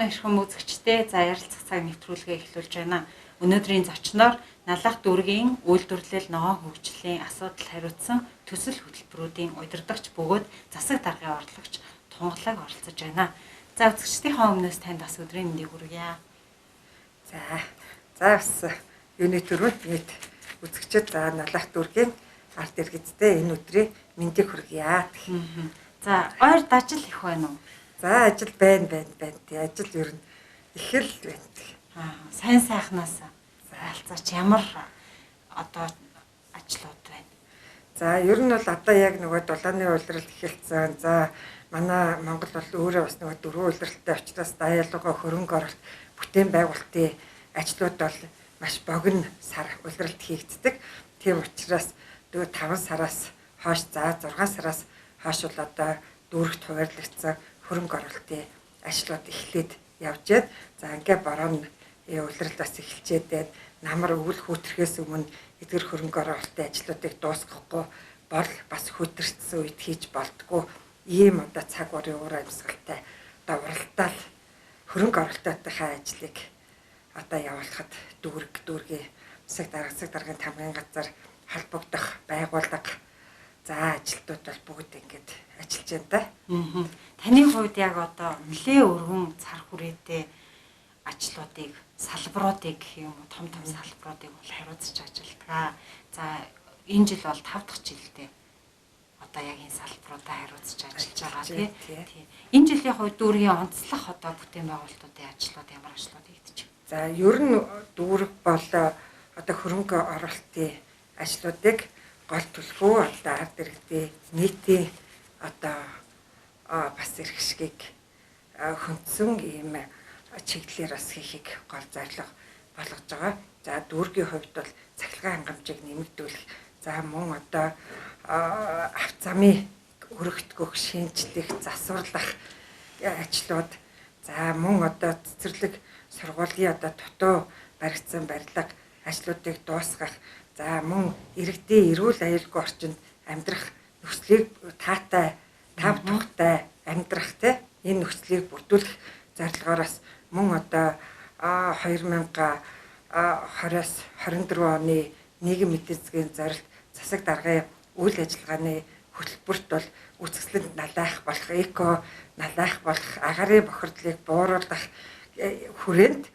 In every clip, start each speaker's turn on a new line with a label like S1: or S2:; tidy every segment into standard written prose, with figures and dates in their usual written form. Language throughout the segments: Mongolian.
S1: манай их хүм үзэгчтэй за ярилцах цаг нэвтрүүлгээ эхлүүлж байна. Өнөөдрийн зочноор Налах дүүргийн үйлдвэрлэл ногоон хөгжлийн асуудал хариуцсан төсөл хөтөлбөрүүдийн удирдагч бөгөөд засаг даргын орлогч Тунгалаг оролцож байна. За үзэгчдийнхээ өмнөөс танд бас өдрийн мэндийг хүргье.
S2: За бас юуны төрөнд нийт үзэгчд за Налах дүүргийн ард иргэдтэй энэ өдрийн мэндийг хүргье.
S1: За ойр дажил их байна уу?
S2: За ажил байна. Тий ажил ер нь их л байна.
S1: Сайн сайхнаас заалцаач ямар одоо ажлууд байна?
S2: За ер нь бол одоо яг нөгөө дулааны улирал эхэлсэн. За манай Монгол бол өөрөө бас нөгөө дөрвөн улиралтай учраас даяалгаа хөрөнгө оруулалт бүтээн байгуулалтын ажлууд бол маш богино сар улиралт хийгддэг. Тийм учраас дөө 5 сараас хойш за 6 сараас хойш бол одоо дүүрэгт хуваарлагдсан хөрөнгө оруулалтын ажлууд эхлээд явж байна. За ингээ бороо улиралаас эхэлчээд байна. Намар өвөл хүүтрэхээс өмнө эдгээр хөрөнгө оруулалтын ажлуудыг дуусгахгүй бол бас хүүтэрсэн үед хийж болтгоо ийм одоо цаг уурын уур амьсгалтай одоо уралдаал хөрөнгө оруулалтынхаа ажлыг одоо явуулахад дүүргийн засаг даргын тамгын газар холбогдох байгууллага за ажилтнууд бол бүгд ингэж ажиллаж байна да.
S1: Таны хувьд яг одоо нэлээ өргөн цар хүрээтэй ажлуудыг салбаруудыг гэх юм уу том салбаруудыг бол хариуцж ажилладаг. За энэ жил бол 5 дахь жилдээ одоо яг энэ салбаруудаа хариуцж ажиллаж байгаа тий. Энэ жилийн хувьд дүүргийн онцлог одоо бүтээн байгуулалтуудын ажлууд ямар ажлууд хийгдэж байна?
S2: За ер нь дүүрэг бол одоо хөрөнгө оруулалтын ажлуудыг гол төлхөө одоо ард иргэдийн нийтийн одоо бас эрхшгийг хөндсөн ийм чиглэлээр бас хийхийг гол зорилго болгож байгаа. За дүүргийн хувьд бол цахилгаан хангамжийг нэмэгдүүлэх, за мөн одоо авто замын өргөтгөх, шинжлэх, засварлах ажлууд, за мөн одоо цэцэрлэг сургуулийн одоо дутуу баригдсан барилга ажлуудыг дуусгах, за мөн иргэдийн эрүүл аюулгүй орчинд амьдрах нөхцөлийг тав тухтай амьдрах энэ нөхцөлийг бүрдүүлэх зорилгоороос мөн одоо 2020-аас 24 оны нийгэм эдийн засгийн зорилт засаг даргын үйл ажиллагааны хөтөлбөрт бол үсгэсэлд налайх болох, эко налайх болох, агаарын бохирдлыг бууруулах хүрээнд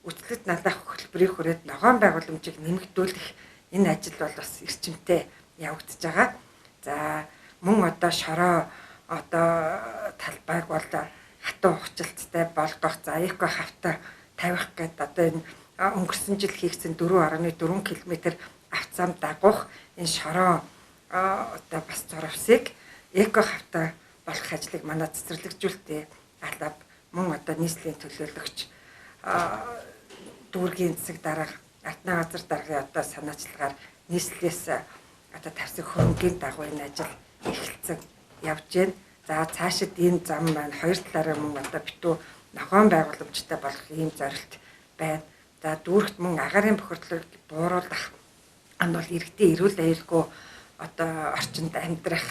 S2: үсгэсэлд налайх хөтөлбөрийн хүрээнд ногоон байгууламжийг нэмэгдүүлэх энэ ажил бол бас эрчимтэй явагдаж байгаа. За мөн одоо шороо одоо талбайг бол хатуу ухчлалцтай болгох, за эко хавтар тавих гэдэг одоо энэ өнгөрсөн жил хийгдсэн 4.4 км авцам дагуух энэ шороо одоо бас зурвсыг эко хавтар болох ажлыг манай цэцэрлэгжүүлэлтийн алба мөн одоо нийслэлийн төлөөлөгч дүүргийн засаг дарга алтны газар даргын одоо санаачлагаар нийслэлээс одоо тавьсан хөрөнгөний дагуу энэ ажил эхэлсэн явж байна. За цаашид энэ зам маань хоёр талаараа мөн одоо битүү ногоон байгууламжтай болох ийм зорилт байна. За дүүрэгт мөн агаарын бохирдлыг бууруулах нь бол иргэдийн эрүүл аюулгүй одоо орчинд амьдрах,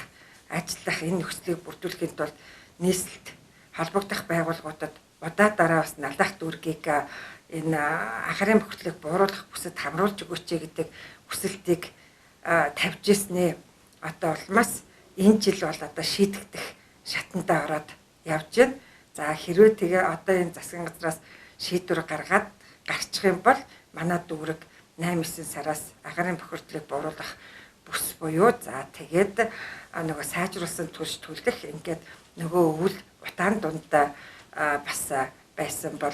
S2: ажиллах энэ нөхцөлийг бүрдүүлэхэд бол нийслэлд холбогдох байгууллагуудад удаа дараа бас Налах дүүргийг энэ агаарын бохирдлыг бууруулах бүсэд хамруулж өгөөч гэдэг хүсэлтийг тавьж ирснээ одоо улмаас энэ жил бол одоо шийдэгдэх шатандаа ороод явж байна. За хэрвээ тэгээ одоо энэ засгийн газраас шийдвэр гаргаад гарчих юм бол манай дүүрэг 8-9 сараас агаарын бохирдлыг бууруулах бүс буюу за тэгээд нөгөө сайжруулсан төлж төлөх ингээд нөгөө өвөл утаан дундаа бас байсан бол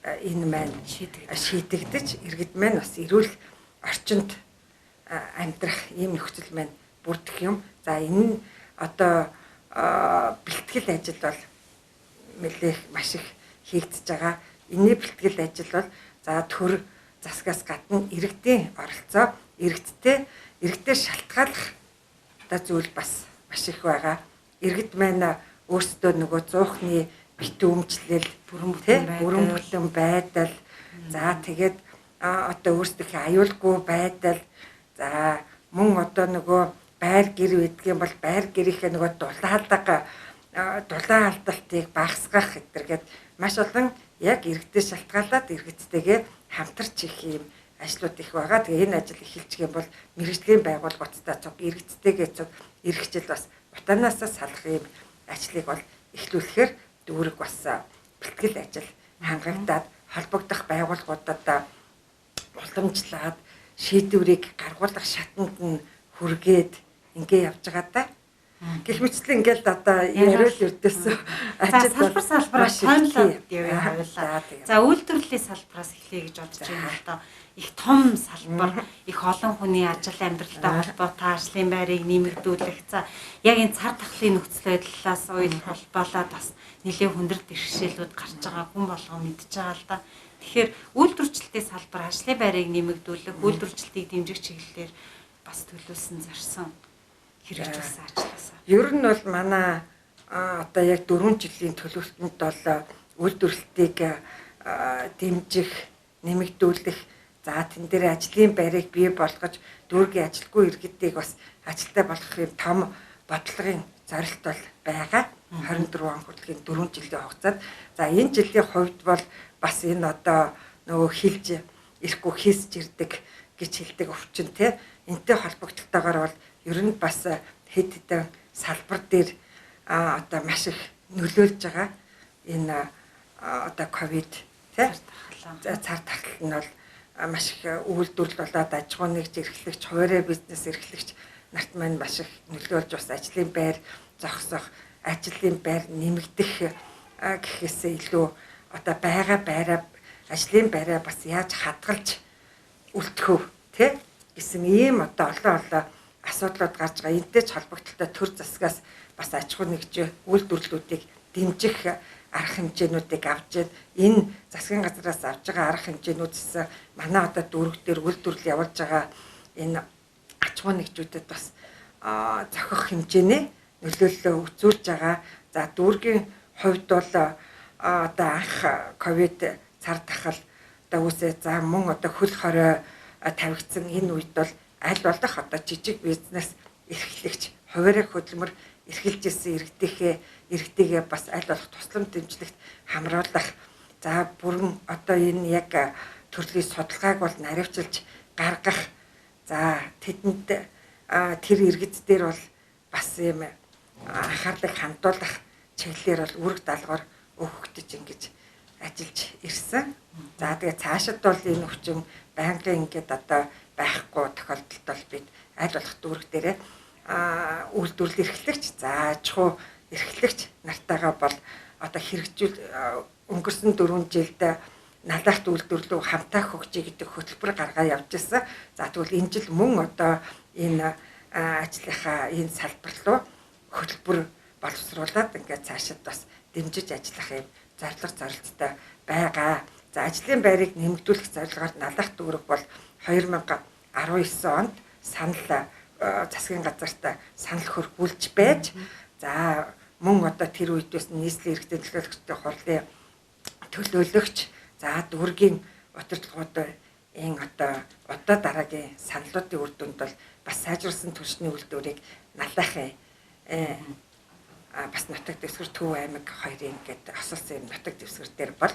S2: энэ маань шийдэгдэж иргэд маань бас эрүүл орчинд амьдрах ийм нөхцөл маань бүрдэх юм. За энэ одоо бэлтгэл ажил бол нэлээх маш их хийгдэж байгаа. Энэний бэлтгэл ажил бол за төр засгаас гадна иргэдийн оролцоо, иргэдээ шалтгааллах одоо зүйл бас маш их байгаа. Иргэд маань өөрсдөө нөгөө зуухны битүүмжлэл, бүрэн бүтэн байдал, за тэгээд одоо өөрсдийнхээ аюулгүй байдал, за мөн одоо нөгөө байр гэр гэдэг юм бол байр гэрийнхээ нөгөө дулаан алдалтыг багасгах гэдэргээд маш олон яг иргэдээ шалтгаалаад иргэдтэйгээ хамтарч их юм ажлууд их байгаа. Тэгээ энэ ажил эхэлж гэн бол мэрэгжлийн байгууллагуудтай цуг иргэдтэйгээ цуг эрхжил бас утаанаасаа салах юм ажлыг бол эхлүүлэхээр дүүрэг бас бэлтгэл ажил хангагдаад холбогдох байгууллагуудад уламжлаад шийдвэрийг гаргуулах шатанд нь хүргээд ингээ явж байгаа да. Гэх мэтчлэн ингээл одоо яриад өрдөөсөн
S1: ажил салбараас тойлоод явъя. За үйлдвэрлэлийн салбараас эхлэе гэж бодож байна л доо. Их том салбар, их олон хүний ажил амьдралтай холбоотой ажлын байрыг нэмэгдүүлэх. За яг энэ цар тахлын нөхцөл байдлаас уян холбоолоод бас нэлээд хүндрэл бэрхшээлүүд гарч байгаа хүн болгоо мэдж байгаа л да. Тэгэхээр үйлдвэрчлэлийн салбар ажлын байрыг нэмэгдүүлэх, үйлдвэрчлэлийг дэмжих чиглэлээр бас төлөвлөсөн зарсан хэрэгжүүлсэн ажлаасаа.
S2: Ер нь бол манай одоо яг 4 жилийн төлөвлөлтөнд бол үйлдвэрлэлтийг дэмжих, нэмэгдүүлэх, за тэн дээр ажлын байрыг бий болгож дүүргийн ажилгүй иргэдийг бас ажилтай болгох юм том бодлогын зорилт бол байгаа. 24 он хүртэлх 4 жилийн хугацаанд. За энэ жилийн хувьд бол бас энэ одоо нөгөө хилж ирэхгүй хийсж ирдэг гэж хэлдэг өвчин те. Энтэй холбогдолтойгоор бол ер нь бас хэд хэдэн салбар дээр одоо маш их нөлөөлж байгаа. Энэ одоо ковид те цар тахал нь бол маш их үйлдвэрлэл болоод аж ахуй нэгж эрхлэгч, хуваарь бизнес эрхлэгч нарт маань маш их нөлөөлж бас ажлын байр зогсох, ажлын байр нэмэгдэх гэхээсээ илүү одоо байгаа байраа ажлын байраа бас яаж хадгалж үлдэхөв тэ гэсэн ийм одоо олон асуудлууд гарч байгаа. Энтэй ч холбогдолтой төр засгаас бас аж ахуй нэгж үйлдвэрлэлүүдийг дэмжих арга хэмжээнүүдийг авч энэ засгийн газраас авж байгаа арга хэмжээнүүдээс манай одоо дүүрэг дээр үйлдвэрлэл явуулж байгаа энэ аж ахуй нэгжүүдэд бас зохих хэмжээний нөлөөллөө үзүүлж байгаа. За дүүргийн хувьд бол одоо анх ковид цар тахал одоо үсээ за мөн одоо хөл хорой тавигдсан энэ үед бол аль болох одоо жижиг бизнес эрхлэгч хуваарь хөдөлмөр эрхэлж ирсэн иргэдийгээ бас аль болох туслан дэмжлэгт хамруулах. За бүрэн одоо энэ яг төрлийн судалгааг бол наривчилж гаргах. За тэдэнд тэр иргэд дээр бол бас юм анхаарлыг хандуулах чиглэлээр бол үүрэг даалгавар өгөгдөж ингэж ажиллаж ирсэн. За тэгээ цаашид бол энэ өвчин байнгын ингээд одоо байхгүй тохиолдолд бол бид аль болох дүүрэг дээрээ үйлдвэрлэл эрхлэгч, за аж ахуй эрхлэгч нартайгаа бол одоо хэрэгжүүл өнгөрсөн 4 жилд налахт үйлдвэрлэл хамтаа хөгжиж гэдэг хөтөлбөр гаргаа явж байсан. За тэгвэл энэ жил мөн одоо энэ ажлынхаа энэ салбар руу хөтөлбөр боловсруулад ингээд цаашид бас дэмжиж ажиллах юм зорилготой байгаа. За ажлын байрыг нэмэгдүүлэх зорилгоор налахт дүүрэг бол 2019 онд санал засгийн газарт санал хөрвүүлж байж за мөн одоо тэр үедээс нийслэлийн иргэдэд төлөөлөгчтэй хурлын төлөөлөгч за дүүргийн удирдлагуудын одоо дараагийн саналуудын үр дүнд бол бас сайжруулсан түвшний үйлдвэрийг налахын бас нутаг дэвсгэр Төв аймаг хоёрын гэдэг асуусан юм нутаг дэвсгэр дээр бол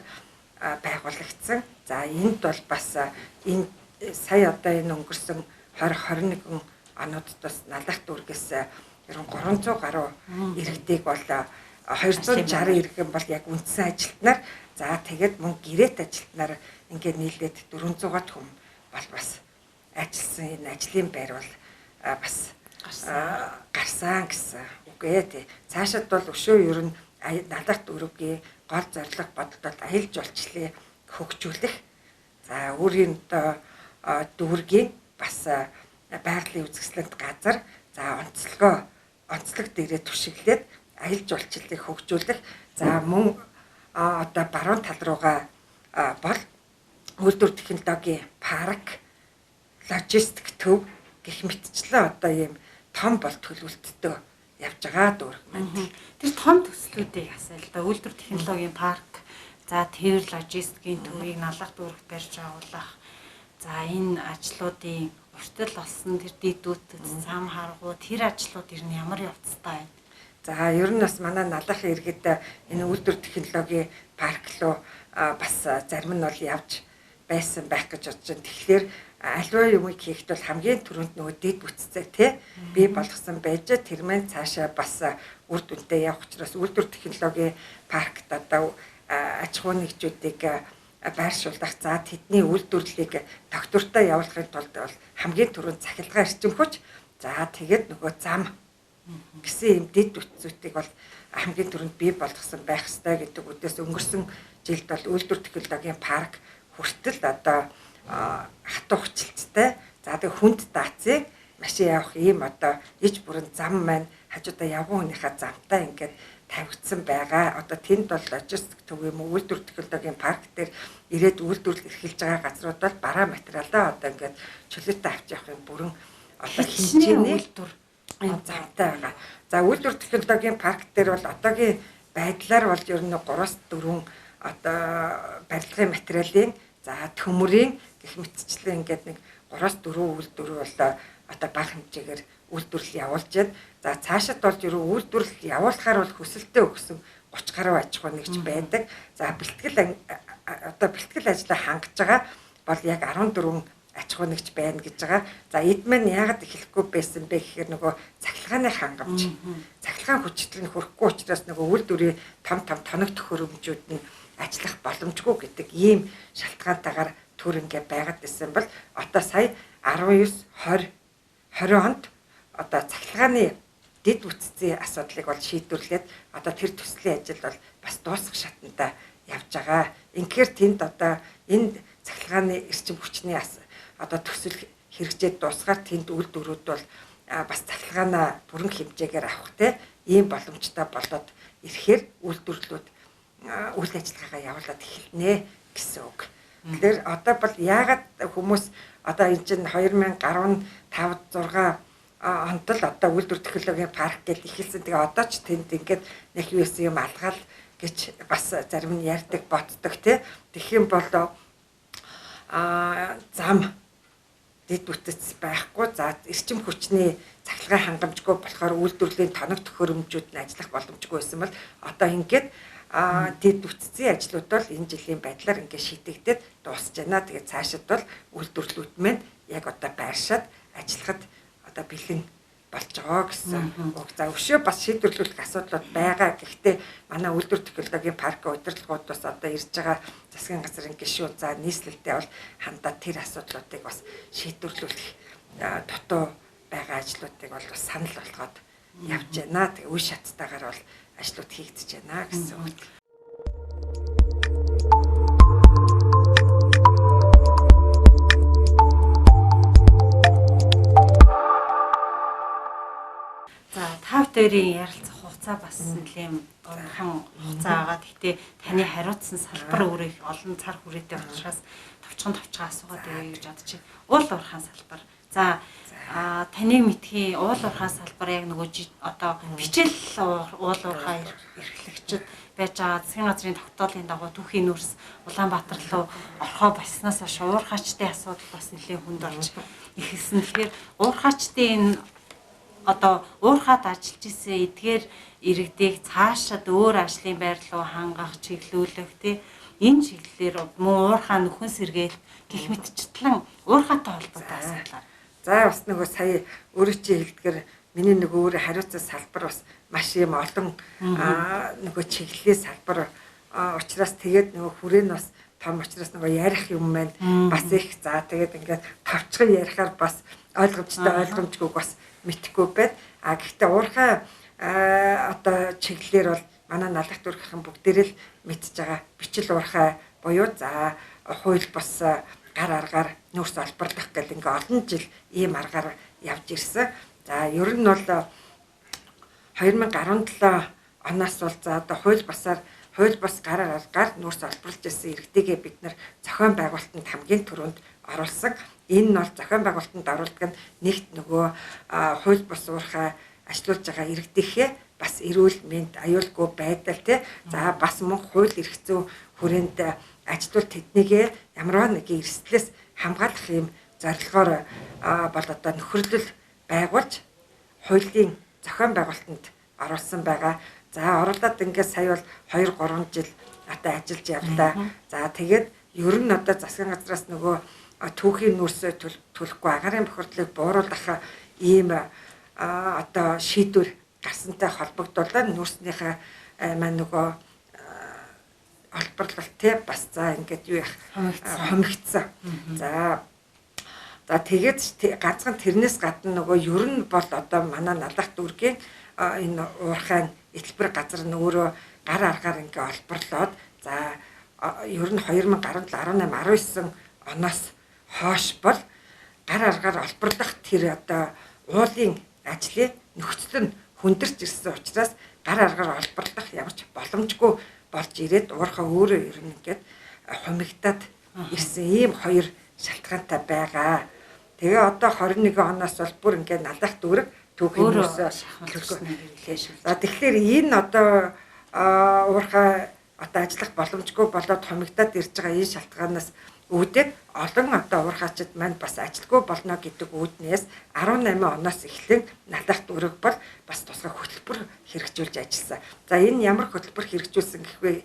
S2: байгуулагдсан. За энд бол бас энэ сая одоо энэ өнгөрсөн 2021 оноод бас налах дүүргээс ерөн 300 гаруй иргэдийг бол 260 иргэн бол яг үндсэн ажилтнаар за тэгээд мөн гэрээт ажилтнаар ингээд нийлээд 400-аад хүн бол бас ажилласан энэ ажлын байр бол бас гарсан гэсэн үгүй ээ. Цаашид бол өшөө ер нь налах дүүргийн гол зорилго бодолд аялал жуулчлалыг хөгжүүлэх. За өөрийн дүүргийн бас байгалийн үзэсгэлэнт газар за онцлог дээрээ түшиглээд аялал жуулчлалыг хөгжүүлэх. За мөн одоо баруун тал руугаа бол үйлдвэр технологийн парк, логистик төв гэх мэтчлэн одоо ийм том бол төлөвлөлттэй явж байгаа дүүрэг маань.
S1: Тэр том төслүүдийг асаа л да үйлдвэр технологийн парк, за тэр логистикийн төвийг налах дүүрэгт барьж агуулах. За энэ ажлуудын уртл болсон тэр дэдүүт зам харгуу тэр ажлууд ер нь ямар явцтай байна?
S2: За ер нь бас манай налахын иргэд энэ үйлдвэр технологийн парк руу бас зарим нь бол явж байсан байх гэж бодож байна. Тэгэхээр аливаа юмыг хийхэд бол хамгийн түрүүнд нөгөө дэд бүтцээ тий бий болгосон байж тэр мэн цаашаа бас үр дүнтэй явах учраас үйлдвэр технологийн паркт одоо аж ахуй нэгжүүдийг байршуулах за тэдний үйлдвэрлэлийг тогтвортой явуулахын тулд бол хамгийн түрүүнд цахилгаан эрчим хүч за тэгээд нөгөө зам гэсэн юм дэд бүтцүүдийг бол хамгийн түрүүнд бий болгосон байх ёстой гэдэг үдээс өнгөрсөн жилд бол үйлдвэр технологийн парк хүртэл одоо хатуу хүчилттэй за тэг хүнд даацыг машин явах ийм одоо иж бүрэн зам маань хажуудаа явган хүнийхээ замтаа ингээд тавигдсан байгаа. Одоо тэнд бол логистик төв юм уу үйлдвэр технологийн парк дээр ирээд үйлдвэрлэл эрхэлж байгаа газрууд бол бараа материалаа одоо ингээд чөлөөтэй авч явах юм бүрэн одоо хинжээний үйлдвэр замтай байгаа. За үйлдвэр технологийн парк дээр бол одоогийн байдлаар бол ер нь 3-4 одоо барилгын материалын за төмөрийн гэх мэтчлэн ингээд нэг 3-4 үйлдвэр бол одоо бага хэмжээгээр үйлдвэрлэл явуулж байна. За цаашид болж ерөө үйлдвэрлэл явуулахаар бол хүсэлтэд өгсөн 30 гаруй аж ахуй нэгж байдаг. За бэлтгэл ажлаа хангаж байгаа бол яг 14 аж ахуй нэгж байна гэж байгаа. За эд маань яагаад эхлэхгүй байсан бэ гэхээр нөгөө цахилгааны хангамж. Цахилгаан хүчтэй нь хүрэхгүй учраас нөгөө үйлдвэрийн том тоног төхөөрөмжүүд нь ажиллах боломжгүй гэдэг ийм шалтгаантайгаар түр ингээ байгаад байсан бол одоо сая 19 20 онд одоо цахилгааны дэд бүтцийн асуудлыг бол шийдвэрлээд одоо тэр төслийн ажил бол бас дуусах шатанда явж байгаа. Инхээр тэнд одоо энэ цахилгааны эрчим хүчний одоо төсөл хэрэгжээд дуусгаар тэнд үйлдвэрүүд бол бас цахилгаанаа бүрэн хэмжээгээр авах ийм боломжтой болоод ирэхээр үйлдвэрлэлүүд үйл ажиллагаагаа явуулаад эхэлнэ гэсэн үг. Тэгэхээр одоо бол яагаад хүмүүс одоо энэ чинь 2015 6 онд л одоо үйлдвэр технологийн парк гэж эхэлсэн. Тэгээ одоо ч тэнд ингээд нэг юу юм алгаал гэж бас зарим нь ярьдаг боддог тий. Тэгэх юм бол зам дэд бүтц байхгүй за эрчим хүчний цахилгаан хангамжгүй болохоор үйлдвэрлэлийн тоног төхөөрөмжүүд нь ажиллах боломжгүй байсан бол одоо ингээд дэд бүтцийн ажлууд бол энэ жилийн байдлаар ингээд шийдэгдээд дуусж байна. Тэгээд цаашид бол үйлдвэрлэлүүд маань яг одоо байршаад ажиллахад одоо бэлэн болж байгаа гэсэн үг. За өшөө бас шийдвэрлэх асуудлууд байгаа. Гэхдээ манай үйлдвэр технологийн паркын удирдлагууд бас одоо ирж байгаа засгийн газрын гишүүн за нийслэлтэй бол хандаад тэр асуудлуудыг бас шийдвэрлэх дутуу байгаа ажлуудыг бол бас санал болгоод явж байна. Тэгээ үе шаттайгаар бол ажлууд хийгдэж байна гэсэн үг.
S1: Тав дээрийн ярилцах хугацаа бас нэлийн онхон хугацаа байгаа. Гэхдээ таны хариуцсан салбар өөрөө их олон цар хүрээтэй учраас товчхон асуугаад ирээ гэж бодож байна. Уул уурхайн салбар. За таны мэдхийн уул уурхайн салбар яг нөгөө одоо бичээл уул уурхай эрхлэгчид байж байгаа засгийн газрын тогтоолын дагуу түүхийн нүүрс Улаанбаатар руу орхоо болсноос хойш уурхайчдын асуудал бас нэлийн хүнд болж эхэлсэн. Тэгэхээр уурхайчдын одоо уурхаад ажиллаж исэн эдгээр иргэдийг цаашаад өөр ажлын байр руу хангах чиглүүлэх тий энэ чиглэлээр мөн уурхаа нөхөн сэргээл гих мэтчтлэн уурхаатай холбоотой асуудал.
S2: За бас нөгөө сая өөрөө чи хэлдгэр миний нөгөө өөрөө хариуцсан салбар бас маш юм олон нөгөө чиглэлийн салбар учраас тэгээд нөгөө хүрээ нь бас том учраас нөгөө ярих юм маань бас их за тэгээд ингээд товчхон ярихаар бас ойлгомжгүй бас мэдхгүй байд. Гэхдээ уурхай одоо чиглэлээр бол манай налах дүрхэн бүгдээрээ л мэдж байгаа. Бичил уурхай буюу за хууль бос гар аргаар нүүрс олборлох гэл ингээ олон жил ийм аргаар явж ирсэн. За ер нь бол 2017 оноос бол за одоо хууль бос гар аргаар нүүрс олборлж ирсэн иргэдийгээ бид нар зохион байгуулалтанд хамгийн түрүүнд оруулсан. Энэ нь бол зохион байгуулалтанд оруулдаг нь нэгт нөгөө хууль бус уурхай ажилуулж байгаа иргэдийнхээ бас эрүүл мэнд аюулгүй байдал тий. За бас мөн хууль эрх зүйн хүрээнд ажилтнууд тэднийг ямар нэгэн эрсдлээс хамгаалах юм зорилгоор бол одоо нөхөрлөл байгуулж хуулийн зохион байгуулалтанд оруулсан байгаа. За оруулаад ингээд сая бол 2 3 жил одоо ажиллаж явлаа. За тэгээд ер нь одоо засгийн газраас нөгөө түүхийн нүүрсээ төлөхгүй агаарын бохирдлыг бууруулах ийм одоо шийдвэр гарсантай холбогдуулаад нүүрснийхээ маань нөгөө олборлолт те бас за ингээд юу яах хомигдсан. За тэгээд ганцхан тэрнээс гадна нөгөө ер нь бол одоо манай налах дүүргийн энэ уурхайн этлбэр газар нь өөрөө гар аргаар ингээ олборлоод за ер нь 2017 18 19 оноос хойш бол гар аргаар олборлох тэр одоо уулын ажлын нөхцөл нь хүндэрч ирсэн учраас гар аргаар олборлох ямар ч боломжгүй болж ирээд уурхаа өөрөө ер нь ингээд хумигдаад ирсэн ийм 2 шалтгаантай байгаа. Тэгээ одоо 21 оноос бол бүр ингээд налах дүүрэг түүхийн нөөсөө төлөвлөсөн. За тэгэхээр энэ одоо уурхаа одоо ажиллах боломжгүй болоод хумигдаад ирж байгаа энэ шалтгаанаас үүдээд олон одоо уурхаачид маань бас ажилгүй болно гэдэг үүднээс 18 оноос эхлэн налах дүүрэг бол бас тусгай хөтөлбөр хэрэгжүүлж ажилласан. За энэ ямар хөтөлбөр хэрэгжүүлсэн гэхвээ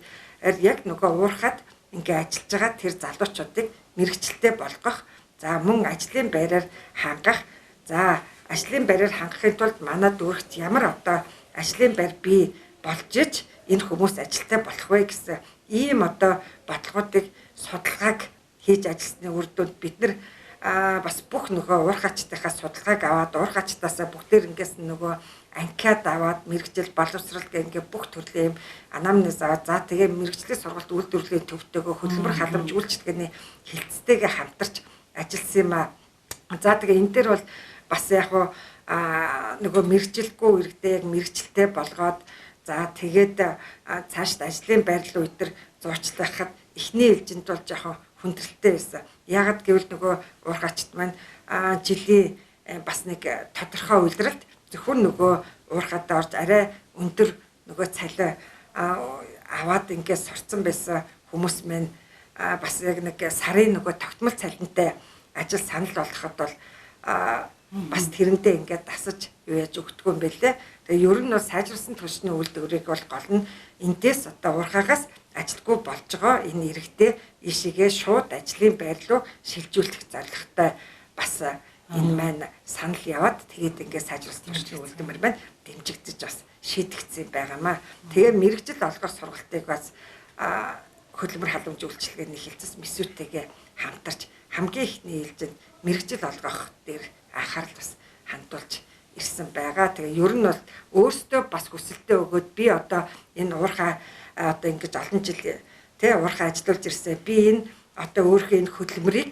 S2: яг нөгөө уурхаад ингээ ажиллаж байгаа тэр залуучуудыг мэрэгчлээ болгох, за мөн ажлын байраар хангах, за ажлын байраар хангахын тулд манай дүүрэгт ямар одоо ажлын байр бий болж иж энэ хүмүүс ажилтаа болох вэ гэсэн ийм одоо бодлогуудыг судалгааг хийж ажилласны үр дүнд бид нар бас бүх нөгөө уурхаачтайхаа судалгааг аваад уурхаачтаасаа бүгдээр ингээс нөгөө анкет аваад мэрэгжил боловсрал гэнгээ бүх төрлийн юм анамнез аваад за тэгээ мэрэгжлийн сургалт үйлдвэрлэлийн төвтэйгөө хөдөлмөр халамж үйлчлэгээний хилцтэйгээ хамтарч ажилласан юм аа. За тэгээ энэ дээр бол бас яг нөгөө мэрэгжилгүй иргэдээ яг мэрэгчлээ болгоод за тэгээд цаашд ажлын байрлал үедэр зуучлахад эхний ээлжинд бол жоохон хүндрэлтэй байсан. Яагаад гэвэл нөгөө уурхаачт маань жилийн бас нэг тодорхой үйлрэлт зөвхөн нөгөө уурхадаа орж арай өндөр нөгөө цалин аваад ингээд сурцсан байсан хүмүүс маань бас яг нэг сарын нөгөө тогтмол цалинтай ажил санал болгоход бол бас тэрэндээ ингээд дасаж юу яаж өгдөг юм бэ лээ. Тэгээ ер нь бол сайжруулсан түвшний үйлдвэрийг бол гол нь эндээс одоо уурхаагаас ажилгүй болж байгаа энэ иргэдээ ишигээ шууд ажлын байр руу шилжүүлэх зорилготой бас энэ маань санал яваад тэгээд ингээд сайжруулсан түвшний үйлдвэр маань дэмжигдэж бас шийдэгдсэн байгаамаа. Тэгээ мэрэгжил олгох сургалтыг бас хөдөлмөр халамж үйлчилгээний хилцэс мэсүүтэйгээ хамтарч хамгийн ихний ээлжинд мэрэгжил олгох дээр анхаарал бас хандуулж ирсэн байгаа. Тэгээ ер нь бол өөртөө бас хүсэлтээ өгөөд би одоо энэ уурхаа одоо ингэж олон жил тий уурхаа ажиллаж ирсэн. Би энэ одоо өөрийнхөө энэ хөдөлмөрийг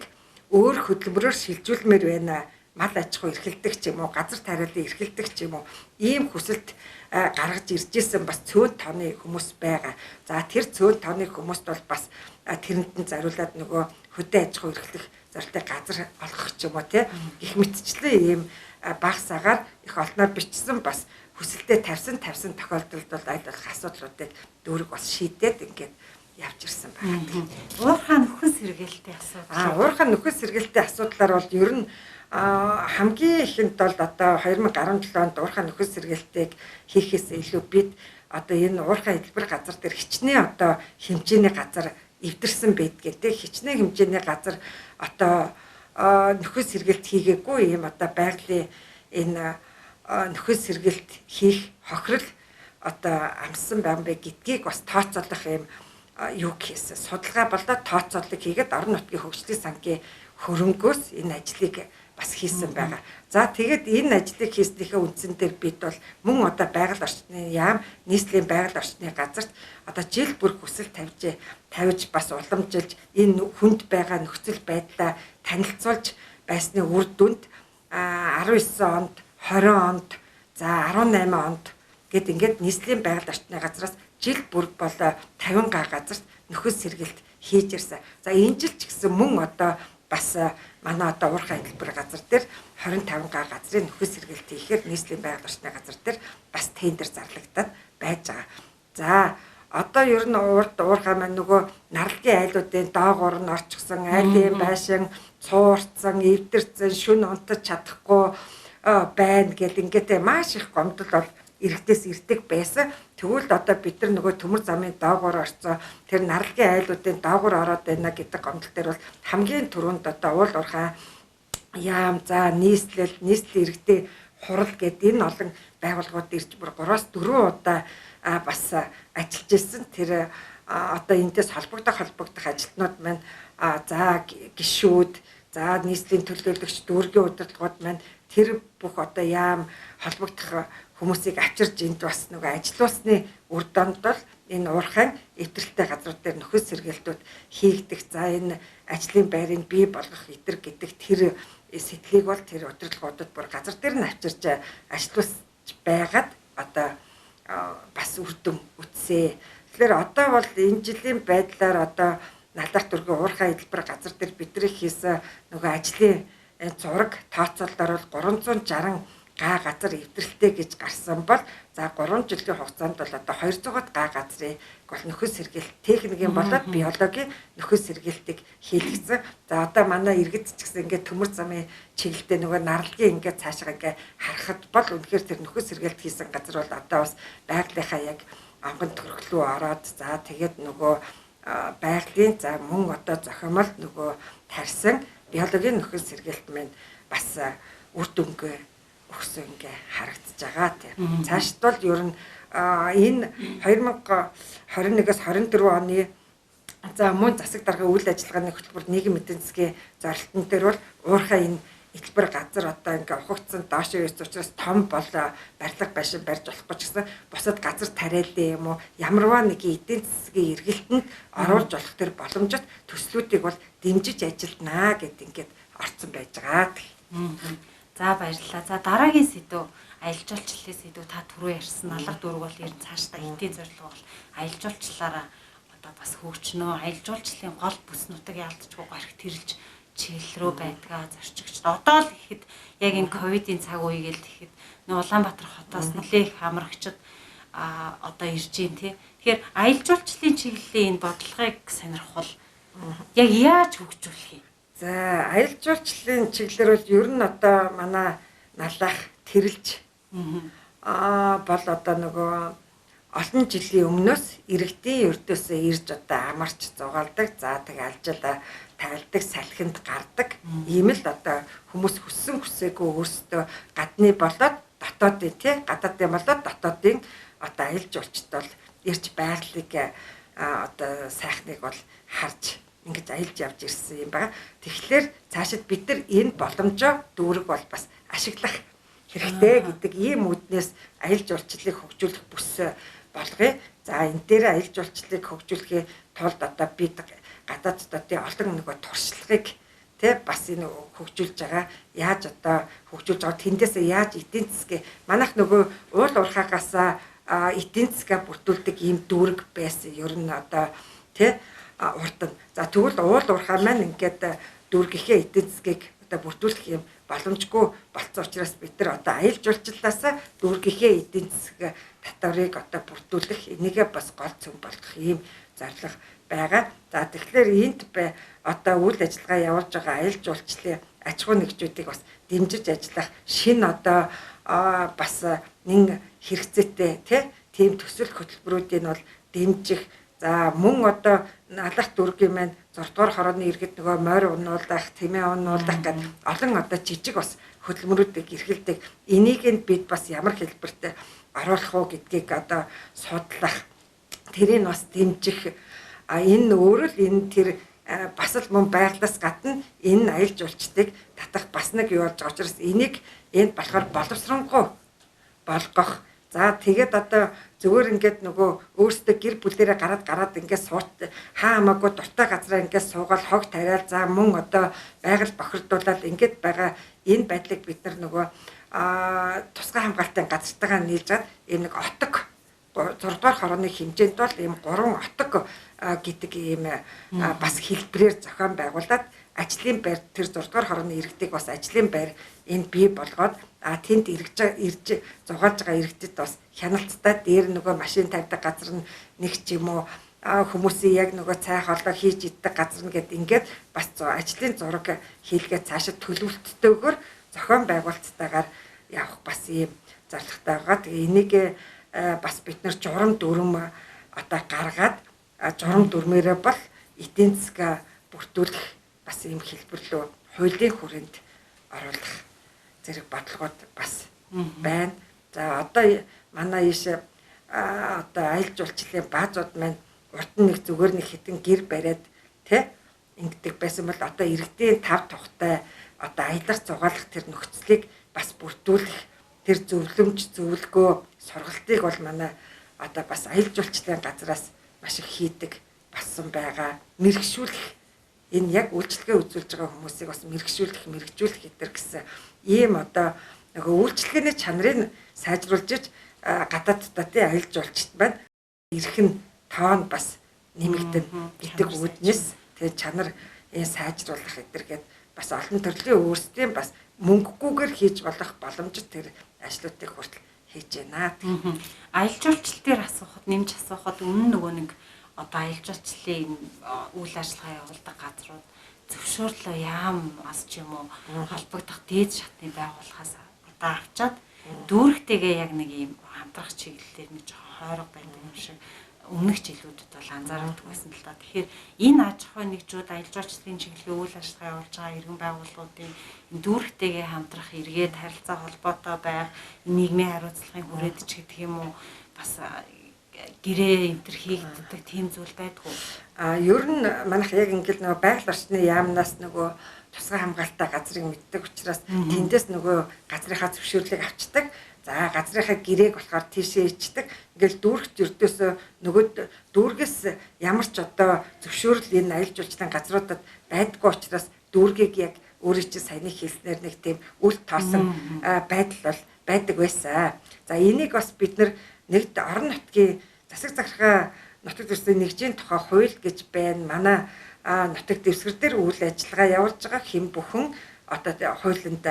S2: өөр хөдөлмөрөөр шилжүүлмээр байна. Мал аж ахуй эрхэлдэг ч юм уу, газар тариалан эрхэлдэг ч юм уу, ийм хүсэлт гаргаж ирж исэн бас цөөн тооны хүмүүс байгаа. За тэр цөөн тооны хүмүүст бол бас тэрэнд нь зориулаад нөгөө хөдөө аж ахуй эрхлэх зорилттой газар олгох ч юм уу тий гэх мэтчлэн ийм багсаагаар их олноор бичсэн бас хүсэлтэд тавьсан тохиолдолд бол аль болох асуудлуудыг дүүрэг бас шийдээд ингээд явж ирсэн байна.
S1: Уурхаа нөхөн сэргээлтийн асуудал.
S2: Уурхаа нөхөн сэргээлтийн асуудлаар бол ер нь хамгийн ихэнд бол одоо 2017 онд уурхаа нөхөн сэргээлтийг хийхээс илүү бид одоо энэ уурхаа хэлбэр газар дээр хичнээн одоо хэмжээний газар эвдэрсэн байдгээ те хичнээн хэмжээний газар одоо нөхөн сэргээлт хийгээгүй юм одоо байгалийн энэ нөхөн сэргээлт хийх хохирол одоо амссан байгаа бэ гэдгийг бас тооцоолох юм юу гэсэн судалгаа болоод тооцоолыг хийгээд орон нутгийн хөгжлийн сангийн хөрөнгөөс энэ ажлыг бас хийсэн байгаа. За тэгээд энэ ажлыг хийснийхээ үндсэн дээр бид бол мөн одоо байгаль орчны яам нийслэлийн байгаль орчны газарт одоо жил бүр хүсэл тавьж бас уламжилж энэ хүнд байгаа нөхцөл байдлаа танилцуулж байсны үр дүнд 19 онд 20 онд за 18 онд гэд ингээд нийслэлийн байгаль орчны газраас жил бүр бол 50 га газарт нөхөс сэргээлт хийж ирсэн. За энэ жил ч гэсэн мөн одоо бас манай одоо уурхай хэлбэр газар дээр 25 га газрын нөхөс сэргээлт хийхээр нийслэлийн байгаль орчны газар дээр бас тендер зарлагдаад байж байгаа. За одоо ер нь уурхай маань нөгөө нарлагын айлуудын доогуур нь орчихсон айлын байшин цуурцсан, эвдэрсэн, шүн унтаж чадахгүй байна гэл ингээд маш их гомдол бол иргэдээс ирдэг байсан. Тэгвэл одоо бид нар нөгөө төмөр замын доогоор орцоо тэр нарлагын айлуудын доогоор ороод байна гэдэг гомдол дээр бол хамгийн түрүүнд одоо уул уурхай яам за нийслэл иргэдээ хурал гэдэг энэ олон байгууллагууд ирж бүр 3-4 удаа бас ажиллаж ирсэн. Тэр одоо эндээс холбогдох ажилтнууд маань за гишүүд за нийслэлийн төлөөлөгч дүүргийн удирдлагууд маань тэр бүх одоо яам холбогдох хүмүүсийг авчирж энд бас нөгөө ажилуулсны үр дамд бол энэ уурхайн эвдрэлтэй газрууд дээр нөхөс сэргээлтүүд хийгдэх за энэ ажлын байрыг бий болгох итэр гэдэг тэр сэтгэлийг бол тэр удирдлагуудад бүр газар дээр нь авчирж ажилуулж байгаад одоо бас үрдэм үтсээ. Тэгэхээр одоо бол энэ жилийн байдлаар одоо Налах дүүргийн уурхай хэлбэр газар дээр бидний хийсэн нөгөө ажлын зураг тооцоолдоор бол 360 га газар эвдрэлтэй гэж гарсан бол за 3 жилийн хугацаанд бол одоо 200-аад га газрыг бол нөхөс сэргээлт техникийн болоод биологийн нөхөс сэргээлтийг хийлгэсэн. За одоо манай иргэд ч гэсэн ингээд төмөр замын чиглэлдээ нөгөө нарлагын ингээд цаашаа ингээд харахад бол үнэхээр тэр нөхөс сэргээлт хийсэн газар бол одоо бас байгалийнхаа яг онгон төрхлөө ороод за тэгээд нөгөө байгалийн за мөн одоо зохиомол нөгөө тарьсан биологийн нөхөс сэргээлт маань бас үр дүнгээ өгсөн ингээ харагдаж байгаа тийм. Цаашд бол ер нь энэ 2021-с 24 оны за мөн засаг даргын үйл ажиллагааны хөтөлбөр нийгэм эдийн засгийн зорилтын дээр бол уурхай энэ хэлбэр газар одоо ингээ ухагдсан доош ирсэн учраас том болоо барилга байшин барьж болохгүй ч гэсэн бусад газар тариалын юм уу ямарваа нэг эдийн засгийн эргэлтэнд оруулж болох төр боломжит төслүүдийг бол дэмжиж ажилтнаа гэд ингээд орцсон байж байгаа.
S1: За баярлалаа. За дараагийн сэдв аялал жуулчлалын сэдв та түрүү ярьсан Налах дүүрэг бол ер нь цаашдаа эдийн зорилго бол аялал жуулчлалаараа одоо бас хөгжнөө. Аялал жуулчлалын гол бүс нутаг яалтчгүй гарах тэрэлж чиглэл рүү байдгаа зорчигч. Одоо л ихэд яг энэ ковидын цаг үеийг л ихэд Улаанбаатар хотоос нэлээх хамрагчид одоо ирж гин тий. Тэгэхээр аялал жуулчлалын чиглэлийн энэ бодлогыг сонирхвол яг яаж хөгжүүлэх юм?
S2: За аялал жуулчлалын чиглэлээр бол ер нь одоо манай Налах тэрэлж бол одоо нөгөө олон жилийн өмнөөс иргэдийн өрдөөсөө ирж одоо амарч зугаалдаг. За тэгээ алжаалаа тайлдаг, салхинд гардаг. Ийм л одоо хүмүүс хүссэн хүсээгүй өөрсдөө гадны болоод дотоодын тий гадаадын болоод дотоодын одоо аялал жуулчд бол ирж байгалыг одоо сайхныг бол харж ингэж аялж явж ирсэн юм байна. Тэгэхээр цаашид бид нар энэ боломжоо дүүрэг бол бас ашиглах хэрэгтэй гэдэг ийм үднээс аялал жуулчлалыг хөгжүүлэх бүс болгоё. За энэ дээр аялал жуулчлалыг хөгжүүлэхийн тулд одоо бид гадааддын олон нөгөө туршлагыг тий бас энэ хөгжүүлж байгаа. Яаж одоо хөгжүүлж байгаа тэндээсээ яаж эдийн засгийн манайх нөгөө уул уурхаагаас эдийн засгаа бүрдүүлдэг ийм дүүрэг байсан. Ер нь одоо тий урд нь. За тэгвэл уул уурхай маань ингээд дүүргийнхээ эдийн засгийг одоо бүрдүүлэх юм боломжгүй болсон учраас бид нар одоо аялал жуулчлалаас дүүргийнхээ эдийн засаг татварыг одоо бүрдүүлэх энийгээ бас гол цөм болгох ийм зорилго байгаа. За тэгэхээр энд одоо үйл ажиллагаа явуулж байгаа аялал жуулчлалын аж ахуй нэгжүүдийг бас дэмжиж ажиллах шинэ одоо бас нэг хэрэгцээтэй тийм төсөл хөтөлбөрүүдийг бол дэмжих. За мөн одоо Налах дүүргийн маань 6 дугаар хорооны иргэд нөгөө морь унуулах, тэмээ унуулах гэдэг олон одоо жижиг бас хөтөлбөрүүдийг эрхэлдэг. Энийг нь бид бас ямар хэлбэртэй оруулах уу гэдгийг одоо судлах, тэрийг бас дэмжих. Энэ өөрөө л энэ тэр бас л мөн байгалаас гадна энэ аялал жуулчдыг татах бас нэг юу болж байгаа учраас энийг энд болохоор боловсронгуй болгох. За тэгээд одоо зүгээр ингээд нөгөө өөрсдөө гэр бүлээрээ гараад ингээд сууч хаа хамаагүй дуртай газараа ингээд суугаад хог тариал за мөн одоо байгаль бохирдуулаад ингээд байгаа энэ байдлыг бид нар нөгөө тусгай хамгаалтын газартайгаа нийлж чад ийм нэг отог 6 дугаар хорооны хэмжээнд бол ийм 3 отог гэдэг ийм бас хэлбэрээр зохион байгуулад ажлын байр тэр 6 дугаар хорооны иргэдийг бас ажлын байр энэ бий болгоод тэнд ирж зугаалж байгаа иргэдэд бас хяналттай дээр нөгөө машин тавьдаг газар нэг ч юм уу хүмүүсийн яг нөгөө цай хоолой хийж иддэг газар нэгэд ингээд бас ажлын зураг хийлгээ цаашид төлөвлөлттэйгээр зохион байгуулалттайгаар явах бас ийм зорилготой байгаа. Тэгээ энийг бас бид нар журам дүрм одоо гаргаад журам дүрмээрээ бол эдийн засгаа бүрдүүлэх бас ийм хэлбэр рүү хуулийн хүрээнд оруулах зэрэг бодлогод бас байна. За одоо манай ийш одоо аялал жуулчлалын баазууд маань урд нь нэг зүгээр нэг хитэн гэр бариад тэ ингэдэг байсан бол одоо иргэдийн тав тухтай одоо аялах зугаалах тэр нөхцөлийг бас бүрдүүлэх тэр зөвлөмж зөвлөгөө сургалтыг бол манай одоо бас аялал жуулчлалын газраас маш их хийдэг болсон байгаа. Мэргэшүүлэх энэ яг үйлчлэгээ үзүүлж байгаа хүмүүсийг бас мэргэжүүлэх гэтэр гэсэн ийм одоо нөгөө үйлчлэгээний чанарыг сайжруулж гадааддаа тий аялал жуулчлалт байна. Ирэх нь тоон бас нэмэгдэн гэдэг үүднээс тэгээ чанар энэ сайжруулах гэдэргээд бас олон төрлийн өөрсдийн бас мөнгөгүйгээр хийж болох боломжит тэр ажлуудыг хүртэл хийж байна.
S1: Аялал жуулчлал дээр нэмж асуухад өмнө нөгөө нэг одоо аялал жуулчлалын үйл ажиллагаа явуулдаг газрууд зөвшөөрлөө яамаас ч юм уу холбогдох дээд шатны байгууллагаас одоо авчаад дүүрэгтэйгээ яг нэг юм хамтрах чиглэлээр нэг жоохон хойрог байдаг юм шиг өмнөх жилүүдэд бол анзаардаг байсан л та. Тэгэхээр энэ аж ахуйн нэгжүүд аялал жуулчлалын чиглэлийн үйл ажиллагаа явуулж байгаа иргэн байгууллагуудын дүүрэгтэйгээ хамтрах эргээд харилцаа холбоотой байх нийгмийн хариуцлагын хүрээдч гэдэг юм уу бас гэрээ энтер хийгддэг тийм зүйл байдгүй.
S2: Ер нь манайх яг ингээл нөгөө байгаль орчны яамнаас нөгөө тусгай хамгаалалтаа газрыг мэддэг учраас тэндээс нөгөө газрынхаа зөвшөөрлийг авчдаг. За газрынхаа гэрээг болохоор тийшээ ичдэг. Ингээл дүүрэгт өрдөөсөө нөгөө дүүргээс ямар ч одоо зөвшөөрөл энэ аялал жуулчлалын газруудад байдгүй учраас дүүргийг яг өөрөө чинь саяны хэлснээр нэг тийм үл тоосон байдал бол байдаг байсан. За энийг бас бид нэгд орон нутгийн засаг захиргаа нутаг дэвсгэрийн нэгжийн тухай хууль гэж байна. Манай нутаг дэвсгэр дээр үйл ажиллагаа явуулж байгаа хэм бүхэн одоо хуулинд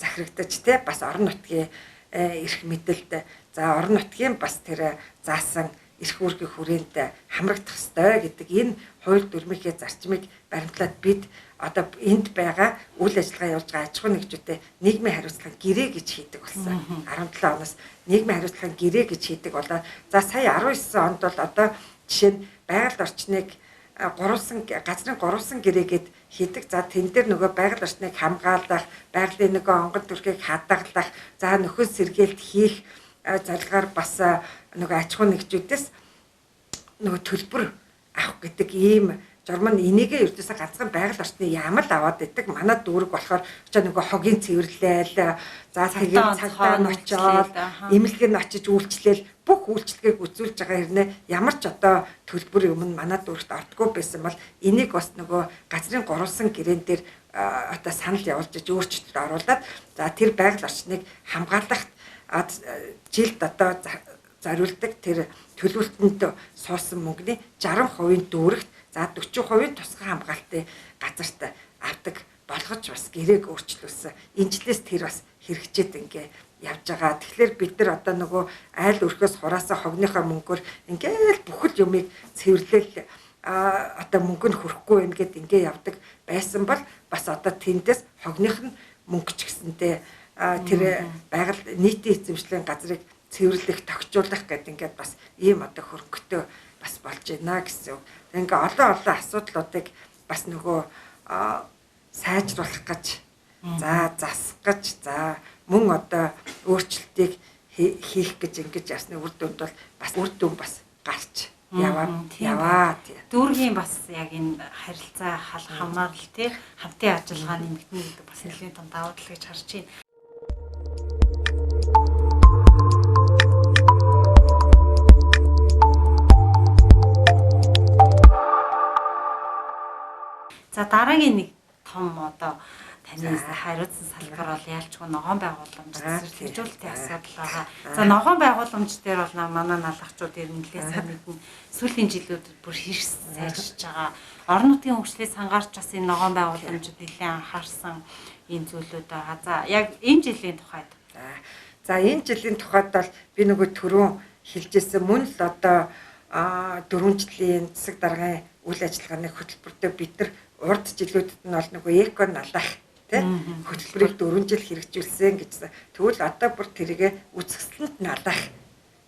S2: захирагдаж те бас орон нутгийн эрх мэдэлд за орон нутгийн бас тэр заасан эрх үүргийн хүрээнд хамрагдах ёстой гэдэг энэ хууль дүрмийнхээ зарчмыг баримтлаад бид одоо энд байгаа үйл ажиллагаа явуулж байгаа аж ахуйн нэгжүүдэд нийгмийн хариуцлагын гэрээ гэж хийдэг болсон. 17 оноос нийгмийн хариуцлагын гэрээ гэж хийдэг болоо. За сая 19 онд бол одоо жишээ нь байгаль орчныг газрын гурван гэрээгээд хийдэг. За тэн дээр нөгөө байгаль орчныг хамгаалах, байгалийн нөгөө онгон төрхийг хадгалах, за нөхөн сэргээлт хийх зорилгоор бас нөгөө аж ахуйн нэгжүүдээс нөгөө төлбөр авах гэдэг ийм журам нь энийгээ ердөөсөө ганцхан байгаль орчны яамал аваад идэг. Манай дүүрэг болохоор ч нөгөө хогийн цэвэрлээл, за тэгээд цагтаа очоод эмнэлэг нь очиж үйлчлээл бүх үйлчлэгийг үзүүлж байгаа хэрнээ ямар ч одоо төлбөр өмнө манай дүүрэгт ордгоо байсан бол энийг бас нөгөө газрын гурван гэрээн дээр одоо санал явуулж өөрчлөлт оруулаад за тэр байгаль орчныг хамгаалахт жилд одоо зориулдаг тэр төлөвлөлтөнд суусан мөнгөний 60% дүүрэгт за 40% тусгай хамгаалтын газарт авдаг болгож бас гэрээг өөрчлүүлсэн. Энэ жилээс тэр бас хэрэгжээд ингээ явж байгаа. Тэгэхээр бид нар одоо нөгөө айл өрхөөс хураасаа хогныхоо мөнгөөр ингээл бүхэл юмыг цэвэрлэл одоо мөнгө нь хүрэхгүй байна гэд ингээ явдаг байсан бол бас одоо тэндээс хогных нь мөнгө ч гэсэнтэй тэр байгаль нийтийн эзэмшлийн газрыг цэвэрлэх, тогтжуулах гэдэг ингээд бас ийм одоо хөрөнгөтэй бас болж байна гэсэн. Ингээ олон асуудлуудыг бас нөгөө сайжруулах гэж за засах гэж за мөн одоо өөрчлөлтийг хийх гэж ингэж ясны үр дүнд бол бас үр дүн бас гарч яваа.
S1: Дүүргийн бас яг энэ харилцаа хамаарал тий хамтын ажиллагаа нэмэгдэнэ гэдэг бас нэлийн том давуу тал гэж харж байна. За дараагийн нэг том одоо таны хариуцсан салбар бол яалчгүй ногоон байгууламж зэрлэгжүүлэлтийн асуудал байгаа. За ногоон байгууламж дээр бол манай наалгачууд нэлээд сайн мэднэ. Сүүлийн жилүүдэд бүр хэрэг сайжирч байгаа. Орон нутгийн хөгжлийг сангарч бас энэ ногоон байгууламжууд нэлээд анхаарсан энэ зүйлүүд байгаа. За яг энэ жилийн тухайд.
S2: За энэ жилийн тухайд бол би нөгөө түрүүн хэлжсэн мөн л одоо 4 жилийн засаг даргын үйл ажиллагааны хөтөлбөртөө бид нар урд жилүүдэд нь бол нөгөө эко налах тийм хөтөлбөрийг 4 жил хэрэгжүүлсэн гэж. Тэгвэл одоо бүр тэрийгэ үзэсгэлэнт налах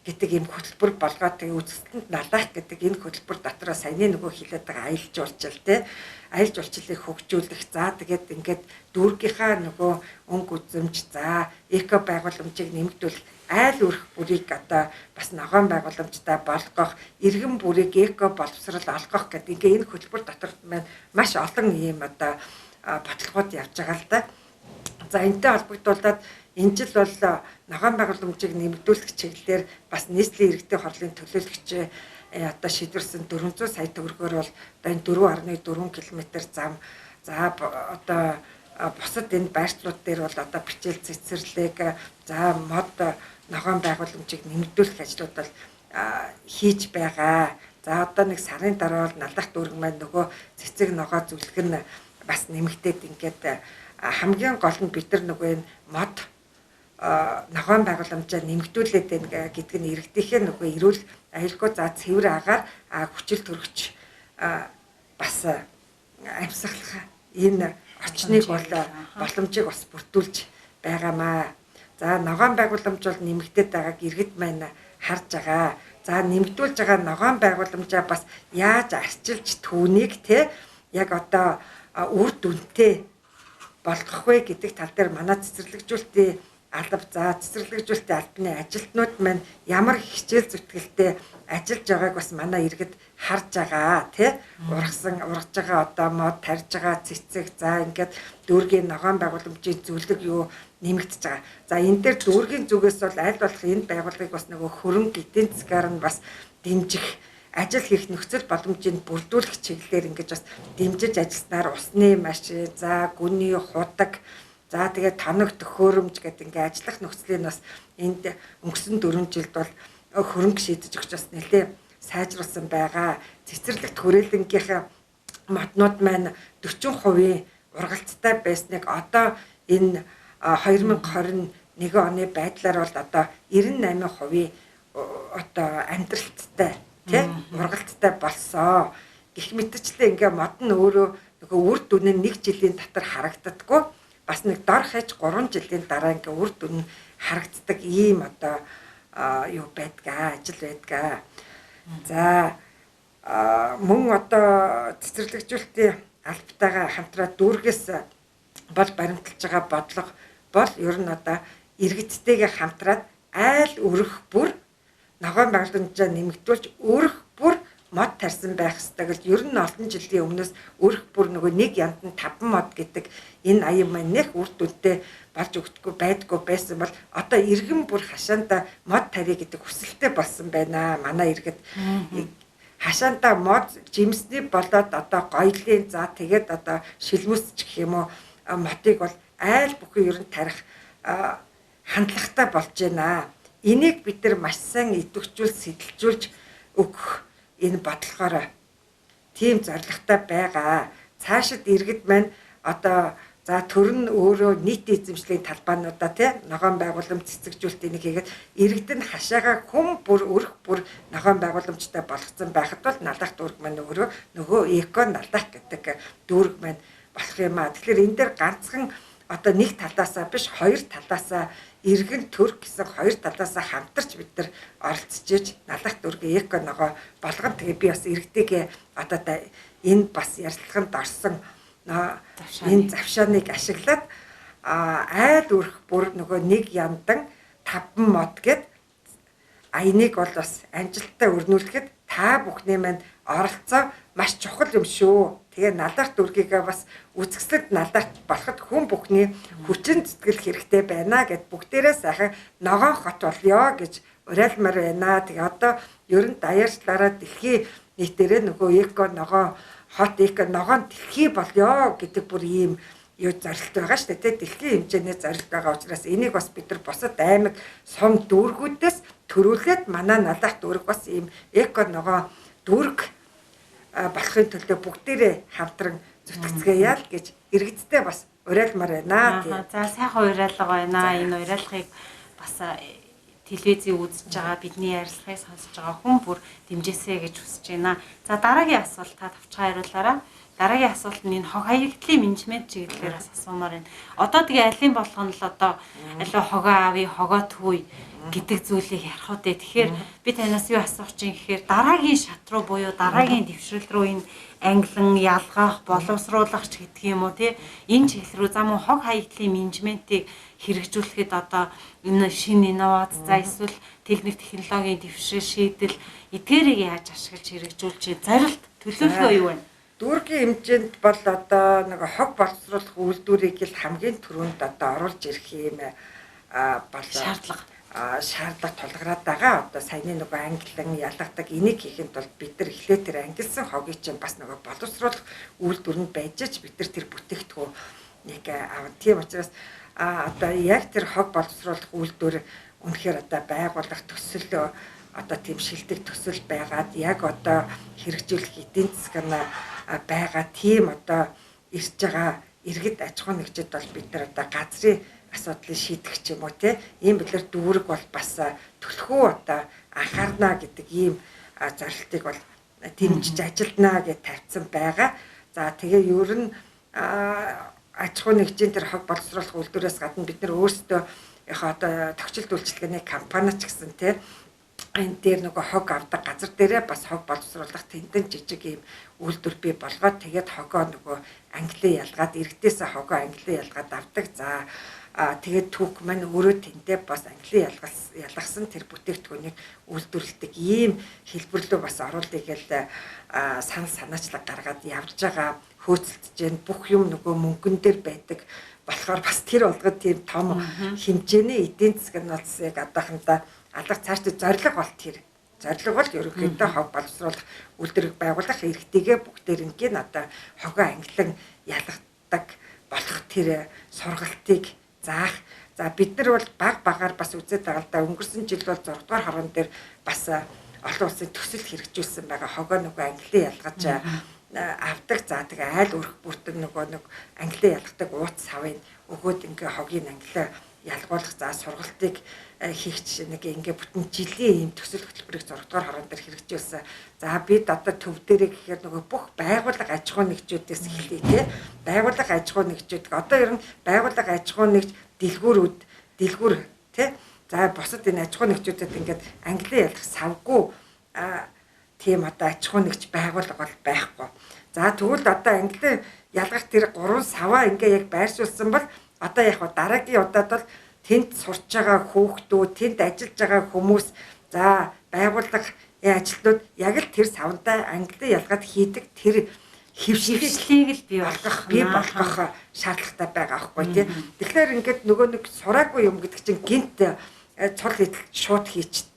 S2: гэдэг ийм хөтөлбөр болгоод тэгээ үзэсгэлэнт налах гэдэг энэ хөтөлбөр дотроо саяны нөгөө хэлээд байгаа аялал жуулчлал тийм аялал жуулчлалыг хөгжүүлэх. За тэгээд ингээд дүүргийнхаа нөгөө өнгө үзэмж за эко байгууламжийг нэмэгдүүлэх айл өрх бүрийг одоо бас ногоон байгууламжтай болгох, иргэн бүрийг эко боловсрол олгох гэдэг ингээ энэ хөтөлбөр дотор маань маш олон ийм одоо бодлогууд явж байгаа л да. За энэтэй холбогдуулаад энэ жил бол ногоон байгууламжийг нэмэгдүүлэх чиглэлээр бас нийслэлийн иргэдийн хорлын төлөөлөгч одоо шийдвэрсэн 400 сая төгрөгөөр бол одоо энэ 4.4 км зам за одоо бусад энэ байршлууд дээр бол одоо бичээл цэцэрлэг за мод ногоон байгууламжийг нэмэгдүүлэх ажлууд бол хийж байгаа. За одоо нэг сарын дараа бол налах дүүрэг маань нөгөө цэцэг ногоо зүлгэх нь бас нэмэгдээд ингээд хамгийн гол нь бид нар нөгөө энэ мод ногоон байгууламжаа нэмэгдүүлээд байна гэдэг нь иргэдийнхээ нөгөө эрүүл аюулгүй за цэвэр агаар хүчил төрөгч бас амьсгалах энэ орчныг бол боломжийг бас бүрдүүлж байгаамаа. За ногоон байгууламж бол нэмэгдээд байгааг иргэд маань харж байгаа. За нэмэгдүүлж байгаа ногоон байгууламжаа бас яаж арчилж түүнийг те яг одоо үр дүнтэй болгох вэ гэдэг тал дээр манай цэцэрлэгжүүлэлтийн алба за цэцэрлэгжүүлэлтийн албаны ажилтнууд маань ямар хичээл зүтгэлтэй ажиллаж байгааг бас манай иргэд харж байгаа тий ургаж байгаа одоо мод тарьж байгаа цэцэг за ингээд дүүргийн ногоон байгууламжийн зөвлөг юу нэмэгдэж байгаа. За энэ дээр дүүргийн зүгээс бол аль болох энэ байгууллагыг бас нөгөө хөрөнгө эдийн засгаар нь бас дэмжих ажил хийх нөхцөл боломжийг бүрдүүлэх чиглэлээр ингэж бас дэмжиж ажилласнаар усны машин за гүний худаг за тэгээд тоног төхөөрөмж гэдэг ингээ ажиллах нөхцөлийг бас энд өнгөрсөн 4 жилд бол хөрөнгө шийдэж өгч бас нэлээ сайжруулсан байгаа. Цэцэрлэгт хүрээлэнгийнхээ моднууд маань 40% ургалттай байсныг одоо энэ 2021 оны байдлаар бол одоо 98% одоо амьдралттай тий ургалттай болсон. Гэх мэтчлээ ингээ мод нь өөрөө нөгөө үр дүн нь 1 жилийн дотор харагддаггүй. Бас нэг дор хаяж 3 жилийн дараа ингээ үр дүн харагддаг ийм одоо юу байдгаа ажил байдгаа. За мөн одоо цэцэрлэгжүүлэлтийн албатайгаа хамтраад дүүргээс бол баримталж байгаа бодлого бол ер нь одоо иргэдтэйгээ хамтраад айл өрөх бүр ногоон байгууламжаа нэмэгдүүлж өрөх бүр мод тарьсан байх ёстой гэж ер нь олон жилийн өмнөөс өрөх бүр нөгөө нэг янд нь 5 мод гэдэг энэ аян маань нэх үр дүнтэй болж өгдөггүй байдгүй байсан бол одоо иргэн бүр хашаанда мод тарья гэдэг хүсэлтэй болсон байна манай иргэд. Хашаанда мод жимсний болоод одоо гоёлын за тэгээд одоо шилмүсч гэх юм уу мотыг бол айл бүхэн ер нь тарих хандлагатай болж байна. Энийг бид нар маш сайн идэвхжүүлж сэтэлжүүлж өгөх энэ бодлогоор тийм зорилготой байгаа. Цаашид иргэд маань одоо за төр нь өөрөө нийтийн эзэмшлийн талбайнуудаа тий ногоон байгууламж цэцэглүүлэлтийг хийгээд иргэд нь хашаага хүм бүр өрх бүр ногоон байгууламжтай болгоцсон байхад бол налах дүүрэг маань нөгөө эко налах гэдэг дүүрэг маань болох юм аа. Тэгэхээр энэ дээр ганцхан одоо нэг талаасаа биш хоёр талаасаа иргэн төр гэсэн хоёр талаасаа хамтарч бид нар оролцож иж налах дүүргийн эко ногоо болгоно. Тэгээ би бас иргэдээ одоо энэ бас ярилцлаганд орсон энэ завшааныг ашиглаад айл өрх бүр нөгөө нэг яндан 5 мод гэд аяныг бол бас амжилттай өрнүүлэхэд та бүхний маань оролцоо маш чухал юм шүү. Тэгээ налах дүүргийгээ бас үзэсгэлэнт налах болоход хүн бүхний хүчин зүтгэл хэрэгтэй байна гэд бүгдээрээ сайхан ногоон хот болёо гэж уриалмаар байна. Тэгээ одоо ер нь даяарчлаараа дэлхийн нийтээрээ нөгөө эко ногоон хот эко ногоон дэлхий болёо гэдэг бүр ийм юу зорилт байгаа шүү дээ. Дэлхийн хэмжээний зорилт байгаа учраас энийг бас бид нар бусад аймаг сум дүүргүүдээс төрүүлээд манай налах дүүрэг бас ийм эко ногоон дүүрэг болохын төлөө бүгдээрээ хамтран зүтгэцгээе л гэж иргэдтэй бас уриалмаар байна.
S1: За сайхан уриалга байна. Энэ уриалгыг бас телевизийн үзэж байгаа бидний ярилцлагыг сонсож байгаа хүн бүр дэмжээсэй гэж хүсэж байна. За дараагийн асуулт та тавчхан хариулаарай. дараагийн асуулт нь энэ хог хаягдлын менежмент чиглэлээр бас асуумаар байна. Одоо тэгээ алийн болгоно л одоо аливаа хогоо авъя, хогоо төвөй гэдэг зүйлийг ярих үү. Тэгэхээр би танаас юу асуух чинь гэхээр дараагийн шат руу буюу дараагийн дэвшрэл рүү энэ англин ялгах, боловсруулах ч гэдэг юм уу тий. Энэ чиглэл рүү зам хог хаягдлын менежментийг хэрэгжүүлэхэд одоо энэ шинэ инновац за эсвэл техник технологийн дэвшрэл шийдэл эдгээрийг яаж ашиглаж хэрэгжүүлж зорилт төлөвлөгөө юу вэ?
S2: Дүүргийн хэмжээнд бол одоо нэг хог боловсруулах үйлдвэрийг л хамгийн түрүүнд одоо оруулж ирэх юм бол шаардлага тулгараад байгаа. Одоо саяны нөгөө англин ялгадаг энийг хийхэд бол бид нар эхлээ тэр ангилсан хогийг чинь бас нөгөө боловсруулах үйлдвэрэнд байж ч бид нар тэр бүтээгдэхүүн нэг авах. Тийм учраас одоо яг тэр хог боловсруулах үйлдвэр үнэхээр одоо байгуулах төсөл одоо тийм шилдэг төсөл байгаад яг одоо хэрэгжүүлэх эдийн засаг нь байгаа тийм одоо ирж байгаа иргэд аж ахуй нэгжид бол бид нар одоо газрын асуудлыг шийдэх ч юм уу тийм билэр дүүрэг бол бас төлхөө одоо анхаарна гэдэг ийм зорилтыг бол дэмжиж ажилдана гэж тавьсан байгаа. За тэгээ ер нь аж ахуй нэгжийн тэр хог боловсруулах үйлдвэрээс гадна бид нар өөрсдөө яг одоо тогтцол үйлчилгээний компани ч гэсэн тийм энэ дээр нөгөө хог авдаг газар дээрээ бас хог боловсруулах тендэн жижиг ийм үйлдвэр бий болгоод тэгээд хогоо нөгөө англиа ялгаад иргэдээсээ хогоо англиа ялгаад авдаг. За тэгээд түүх маань өөрөө тэндээ бас англиа ялгасан тэр бүтээгдэхүүнийг үйлдвэрлэдэг ийм хэлбэрлөө бас оруулъя гэж санал санаачлаг гаргаад явж байгаа. Хөөцөлдөж जैन бүх юм нөгөө мөнгөн дээр байдаг болохоор бас тэр болгоод тийм том хэмжээний эдийн засаг нь бас яг одоохондоо алга цаашдаа зорилго бол тэр. Зорилго бол ерөнхийдөө хог боловсруулах үйлдвэрийг байгуулах эрхтэйгээ бүгдээр ингээд одоо хогоо англин ялгадаг болох тэр сургалтыг заах. За бид нар бол багаар бас үзээд байгаа л да өнгөрсөн жил бол 6 дугаар хорон дээр бас олон улсын төсөл хэрэгжүүлсэн байгаа хогоо нөгөө англиа ялгаж авдаг. За тэгээ айл өрх бүртэн нөгөө нэг англиа ялгадаг ууц савыг өгөөд ингээ хогийн англиа ялгуулах за сургалтыг хийх нэг ингээ бүтэн жилийн ийм төсөл хөтөлбөрийг 6 дугаар хорон дээр хэрэгжүүлсэн. За бид одоо төв дээрээ гэхээр нөгөө бүх байгууллага аж ахуй нэгжүүдээс эхлэе тий. Байгууллага аж ахуй нэгжүүд одоо ер нь байгууллага аж ахуй нэгж дэлгүүр тий. За бусад энэ аж ахуй нэгжүүдэд ингээд англиа ялах савгүй тийм одоо аж ахуй нэгж байгууллага бол байхгүй. За тэгвэл одоо англиа ялгах тэр 3 саваа ингээ яг байршуулсан бол одоо яг дараагийн удаад бол тэнд сурч байгаа хүүхдүүд, тэнд ажиллаж байгаа хүмүүс, за байгууллага ажилтнууд яг л тэр савнтай англиа ялгаад хийдэг тэр хэвшилтлийг л бий болгох шаардлагатай байгаа аахгүй тий. Тэгэхээр ингээд нөгөө нэг сураагүй юм гэдэг чинь гинт цол идэл шууд хийч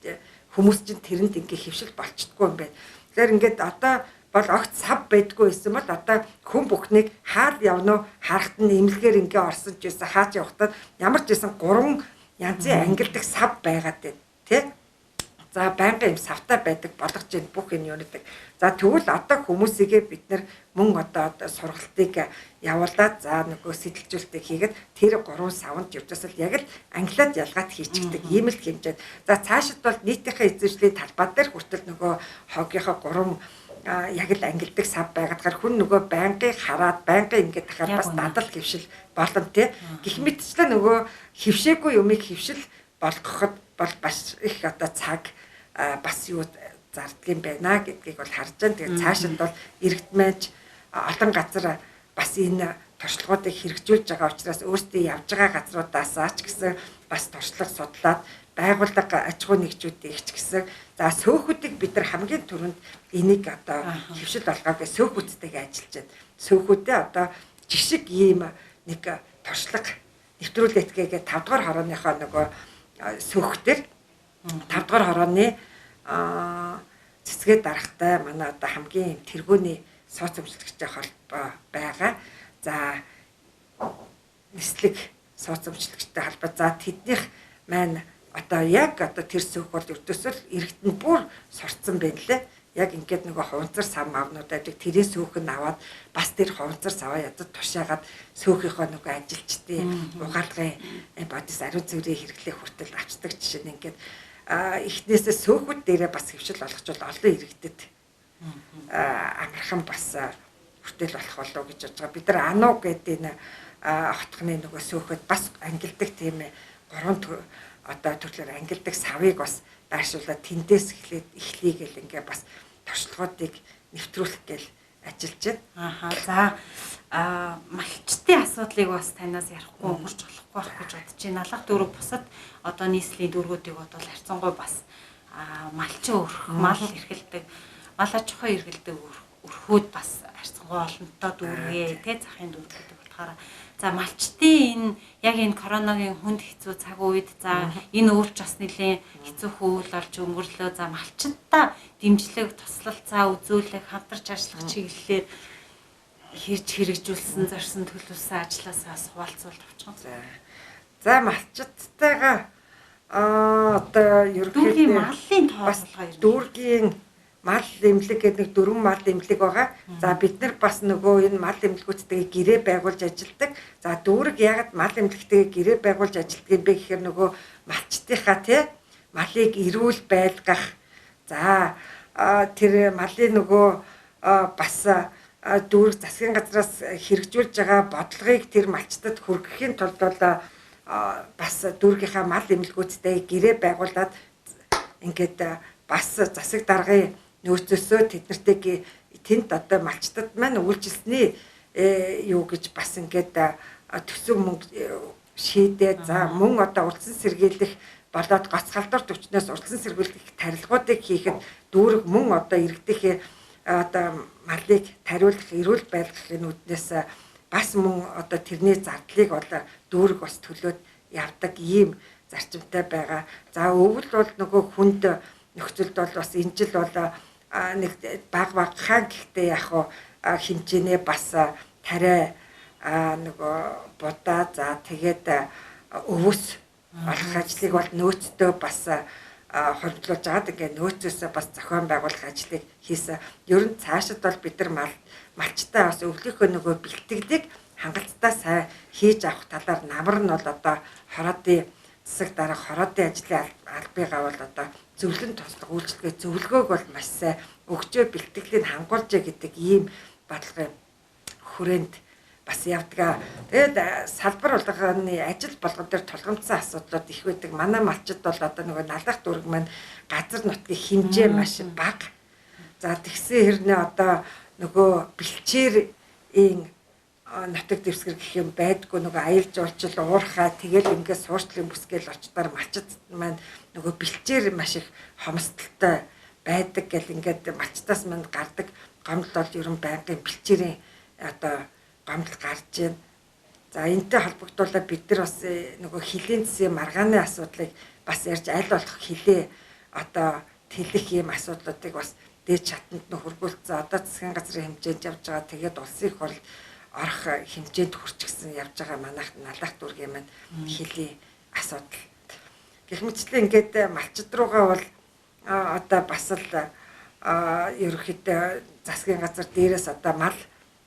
S2: хүмүүс чинь тэрэнд ингээ хэвшил болчдгүй юм байна. Тэгэхээр ингээд одоо бол огт сав байдгүй байсан бол одоо хүн бүхнийг хаал явна уу харахт нь имлэгээр ингээ орсон ч байсан хаач явахтаа ямар ч байсан 3 янзын ангилдаг сав байгаад байна тий. За байнгын юм савтай байдаг болгож байна бүх энэ юунадаг. За тэгвэл одоо хүмүүсийгээ бид нар мөн одоо сургалтыг явуулаад за нөгөө сэтэлжүүлэлтийг хийгээд тэр 3 савнд явжсал яг л англиад ялгаад хийчихдэг ийм л хэмжээд. За цаашид бол нийтийнхээ эзэмшлийн талбай дээр хүртэл нөгөө хогийнхоо 3 яг л ангилдаг сав байгаадгаар хүн нөгөө байнгын хараад байнгын ингээд дахиад бас дадал хөвшил болно тий. Гэх мэтчлэн нөгөө хөвшээгүй юмыг хөвшил болгоход бол бас их одоо цаг бас юу зарддаг юм байна гэдгийг бол харж байна. Тэгээд цаашид бол иргэд мэж олон газар бас энэ туршлагуудыг хэрэгжүүлж байгаа учраас өөрсдөө явж байгаа газруудаас ч гэсэн бас туршлага судлаад байгууллага аж ахуй нэгжүүдийг ч гэсэн за сөөхүүдийг бид нар хамгийн түрүүнд энийг одоо хөвшил болгоод сөөхүүдтэйгээ ажиллаж байна. Сөөхүүдээ одоо жишг ийм нэг туршлага нэвтрүүлгээгээ 5 дугаар хорооныхоо нөгөө сөөхтэр 5 дугаар хорооны цэцгээ дарахтай манай одоо хамгийн тэргүүний сууц өмчлөгчтэй холбоо байгаа. За нислэг сууц өмчлөгчтэй холбоо. За тэднийх маань одоо яг одоо тэр сөөх бол өртөөсөл иргэд нь бүр сурцсан байна лээ. Яг ингээд нөгөө хуванцар сав маавнууд ажиг тэрийн сөөх нь аваад бас тэр хуванцар саваа ядад тушаагаад сөөхийнхөө нөгөө ажилчдын угаалгын бодис ариун цэврийн хэрэглээ хүртэл авчдаг жишээ нь ингээд эхнээсээ сөөхүүд дээрээ бас хөвшил олгочвол олон иргэдэд амархан бас хүртэл болох болов гэж бодож байгаа. Бид нар ануу гэдэг энэ хотхны нөгөө сөөхөд бас ангилдаг тийм ээ 3 одоо төрлөөр ангилдаг савыг бас дайшуулаад тэндээс эхлэе гэл ингээ бас туршлагуудыг нэвтрүүлэх гээл ажиллаж байна.
S1: За малчтын асуудлыг бас танаас ярихгүй өнгөрч болохгүй байх гэж бодож байна. Алга дүүрэг бусад одоо нийслэлийн дүүргүүдийг бодвол харьцангуй бас малчин өрх, мал эрхэлдэг, мал аж ахуй эрхэлдэг өрхүүд бас харьцангуй олонтой дүүргээ, тэ захын дүүргүүд болохоор за малчтын яг энэ коронавигийн хүнд хэцүү цаг үед за энэ өөрч бас нэлийн хэцүү хөвөл болж өнгөрлөө. За малчтаа дэмжлэг, туслалцаа үзүүлэх, хамтарч ажиллах чиглэлээр хийж хэрэгжүүлсэн, зорьсон төлөвлөсөн ажлаасаа хуваалцуулж авчихсан.
S2: За малчттайгаа одоо ерөнхийдөө
S1: малын тоо болгоо
S2: дүүргийн мал эмнэлэг гэдэг нэг 4 мал эмнэлэг байгаа. За бид нар бас нөгөө энэ мал эмнэлгүүдтэйгээ гэрээ байгуулж ажилладаг. За дүүрэг ягаад мал эмнэлэгтэйгээ гэрээ байгуулж ажилладаг юм бэ гэхээр нөгөө малчтынхаа тий малыг эрүүл байлгах. За тэр малын нөгөө бас дүүрэг засгийн газраас хэрэгжүүлж байгаа бодлогыг тэр малчтад хүргэхийн тулд бол бас дүүргийнхаа мал эмнэлгүүдтэйгээ гэрээ байгуулад ингээд бас засаг даргын нөөцөөсөө тэднэртэйг тэнд одоо малчтад маань үйлчилсэний юу гэж бас ингээд төсөв мөнгө шийдээ. За мөн одоо урдсан сэргийлэх болоод гоцгалдуур төвчнөөс урдсан сэргийлэх тарилгуудыг хийхэд дүүрэг мөн одоо иргэдийнхээ одоо малыг тариулах, эрүүл байлгахын үүднээс бас мөн одоо тэрний зардлыг бол дүүрэг бас төлөөд явдаг ийм зарчимтай байгаа. За өвөл бол нөгөө хүнд нөхцөлд бол бас энэ жил бол нэг баг хаан гэхдээ яг хэмжээнэ бас тариа нөгөө будаа за тэгээд өвөс олох ажлыг бол нөөцтэй бас хөрвүүлж аваад ингээ нөөцөөсөө бас зохион байгуулах ажлыг хийсэн. Ер нь цаашид бол бид нар малчтаа бас өвлийнхөө нөгөө бэлтгэлийг хангалттай сайн хийж авах талаар намар нь бол одоо хороодын засаг дарга хороодын ажлын албагаа бол одоо зөвлөн туслах үйлчлэгээ зөвлөгөөг бол маш сайн өгчөө бэлтгэлийг хангуулж гэдэг ийм бодлогын хүрээнд бас явдаг. Тэгээд салбар болгоны ажил болгон дээр тулгамдсан асуудлууд их байдаг. Манай малчид бол одоо нөгөө налдах дүүрэг маань газар нутгийн хэмжээ маш бага. За тэгсэн хэрнээ одоо нөгөө бэлчээрийн нутаг дэвсгэр гэх юм байдгүй нөгөө аялал жуулчил уурхаа тэгэл ингээд суурчлын бүсгээл очдоор малчид маань нөгөө бэлчээр маш их хомсдолтой байдаг гэл ингээд малчтаас манд гардаг гомдол бол ер нь байнгын бэлчээрийн одоо гомдол гарч байна. За энэтэй холбогдуулаад бид нар бас нөгөө хилийн засгийн маргааны асуудлыг бас ярьж аль болох хилээ одоо тэлэх ийм асуудлуудыг бас дээд чатанд нь хургуулсан. Одоо засгийн газрын хэмжээнд явж байгаа. Тэгээд улсын их хурл орох хэмжээнд хүрчихсэн явж байгаа манайх налах дүүргийн маань хилийн асуудал. Гэх мэтлээ ингээд малчид руугаа бол одоо бас л ерөнхийдөө засгийн газар дээрээс одоо мал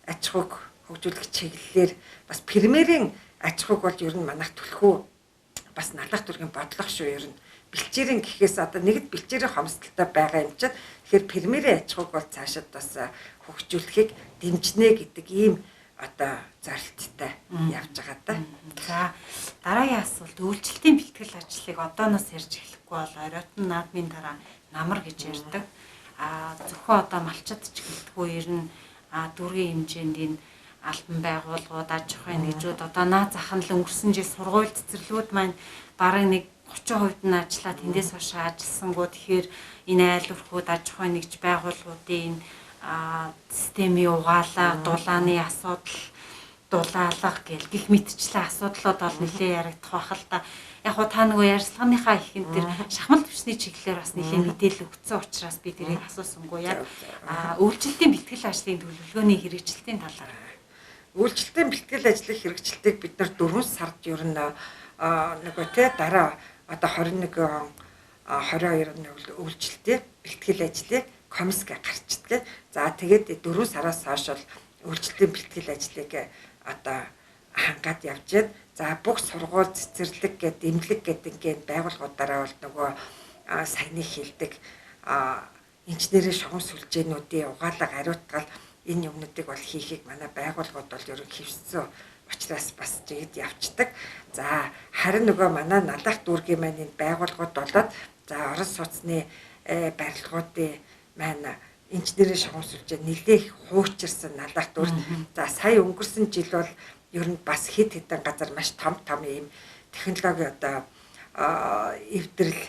S2: аж ахуйг хөгжүүлэх чиглэлээр бас премьерийн аж ахуйг бол ер нь манайх төлөхөө бас налах дүүргийн бодлого шүү ер нь. Бэлчээрийн гэхээс одоо нэгд бэлчээрийн хомсдолтой байгаа юм чинь тэгэхээр премьерийн аж ахуйг бол цаашид бас хөгжүүлэхийг дэмжнэ гэдэг ийм одоо зорилттой явж байгаа да.
S1: За дараагийн асуулт үйлчлэлтийн бэлтгэл ажлыг одооноос ярьж эхлэхгүй бол оройтон наадмын дараа намар гэж ярьдаг. Зөвхөн одоо малчид ч гэлтгүй ер нь дүүргийн хэмжээнд энэ албан байгууллагууд аж ахуйн нэгжүүд одоо наад зах нь л өнгөрсөн жил сургууль цэцэрлэгүүд маань бараг нэг 30% нь ажиллаад тэндээс хойш ажилласангүй тэгэхээр энэ айл өрхүүд аж ахуйн нэгж байгууллагуудын системийн угаалаа, дулааны асуудал, дулаалга гэх мэтчлэн асуудлууд бол нэлээд яригдах байх л да. Яг хуу та нөгөө ярилцлагынхаа ихэнд тэр шахмал төвчний чиглэлээр бас нэлээд мэдээлэл өгсөн учраас би тэрийг асуусангүй яг үйлчлэлтийн бэлтгэл ажлын төлөвлөгөөний хэрэгжилтийн талаар.
S2: Үйлчлэлтийн бэлтгэл ажлын хэрэгжилтийг бид нар 4 сард ер нь нөгөө тэ дараа одоо 21 он 22 оны үйлчлэлтийн бэлтгэл ажлыг комиск гарчдаг. За тэгээд 4 сараас хойш бол үйлчлэлийн бэлтгэл ажлыг одоо хангаад явж байна. За бүх сургууль цэцэрлэг гэдэг эмнэлэг гэдэг ингээд байгууллагуудаараа бол нөгөө саяны хилдэг инженерийн шугам сүлжээнүүдийн угаалга ариутгал энэ юмнуудыг бол хийхийг манай байгууллагууд бол ерөн хөвссөн учраас бас жигд явцдаг. За харин нөгөө манай налах дүүргийн маань энэ байгууллагууд болоод за орон сууцны барилгуудын маань инженерийн шугамсуулж нэлээх хуучирсан налах дүүрт. За сая өнгөрсөн жил бол ер нь бас хэд хэдэн газар маш том ийм технологи одоо эвдрэл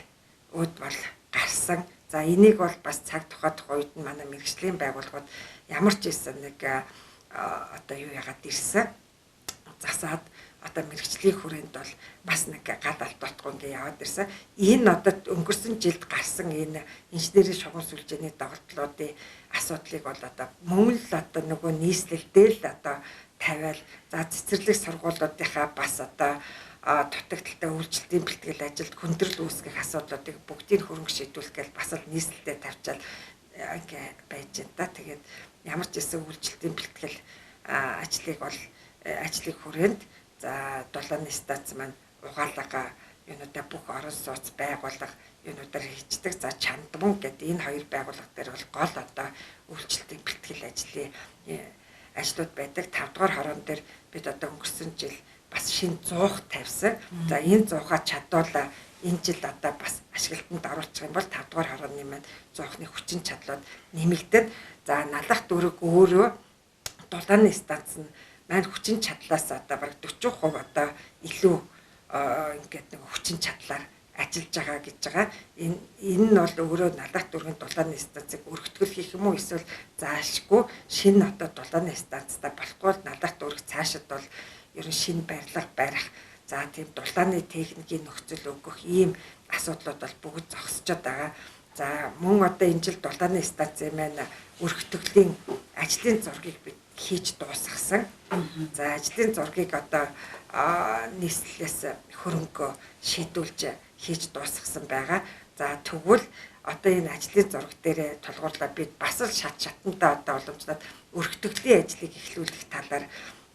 S2: үүд бол гарсан. За энийг бол бас цаг тухайдах үед нь манай мэргэжлийн байгууллагууд ямар ч ийсэн нэг одоо юу яагаад ирсэн. Засаад одоо мэргэжлийн хүрээнд бол бас нэг гад алдтахгүй ингээ яваад ирсэн. Энэ одоо өнгөрсөн жилд гарсан энэ инженерийн шугам сүлжээний доголдлуудын асуудлыг бол одоо мөн л одоо нөгөө нийслэлдээ л одоо тавиал за цэцэрлэг сургуулиудынхаа бас одоо дутагдaltaй үйлчлэлтийн бэлтгэл ажилд хүндрэл үүсгэх асуудлуудыг бүгдийг хөрөнгө шийдвүүлэх гэж бас л нийслэлдээ тавьчаал ингээ байж байна та. Тэгээд ямар ч гэсэн үйлчлэлтийн бэлтгэл ажлыг хүрээнд за дулааны станц маань угаалга юунуудаа бүх орон сууц байгууллага юунуудаар хийждэг. За чандман гэдэг энэ хоёр байгууллага дээр бол гол одоо үйлчлэлтийн бэлтгэл ажлууд байдаг. 5 дугаар хорон дээр бид одоо өнгөрсөн жил бас шинэ зуух тавьсан. За энэ зуухаа чадварлаа энэ жил одоо бас ашиглалтанд оруулах юм бол 5 дугаар хорооны маань зуухны хүчин чадлууд нэмэгдэн. За налах дүүрэг өөрөө дулааны станц нь маань хүчин чадлаас одоо бараг 40% одоо илүү ингээд нэг хүчин чадлаар ажиллаж байгаа гэж байгаа. Энэ нь бол өөрөө налах дүүргийн дулааны станцыг өргөтгөл хийх юм уу эсвэл заашгүй шинэ одоо дулааны станцтай болохгүй бол налах дүүрэг цаашид бол ерөн шинэ барилга барих за тийм дулааны техникийн нөхцөл өгөх ийм асуудлууд бол бүгд зогсчиход байгаа. За мөн одоо энэ жил дулааны станцын маань өргөтгөлийн ажлын зургийг бид хийж дуусгасан. За ажлын зургийг одоо нийслэлээс хөрөнгө шийдүүлж хийж дуусгасан байгаа. За тэгвэл одоо энэ ажлын зураг дээр тулгуурлаа бид бас л шатандаа одоо уламжлаад өргөтгөлийн ажлыг эхлүүлэх талаар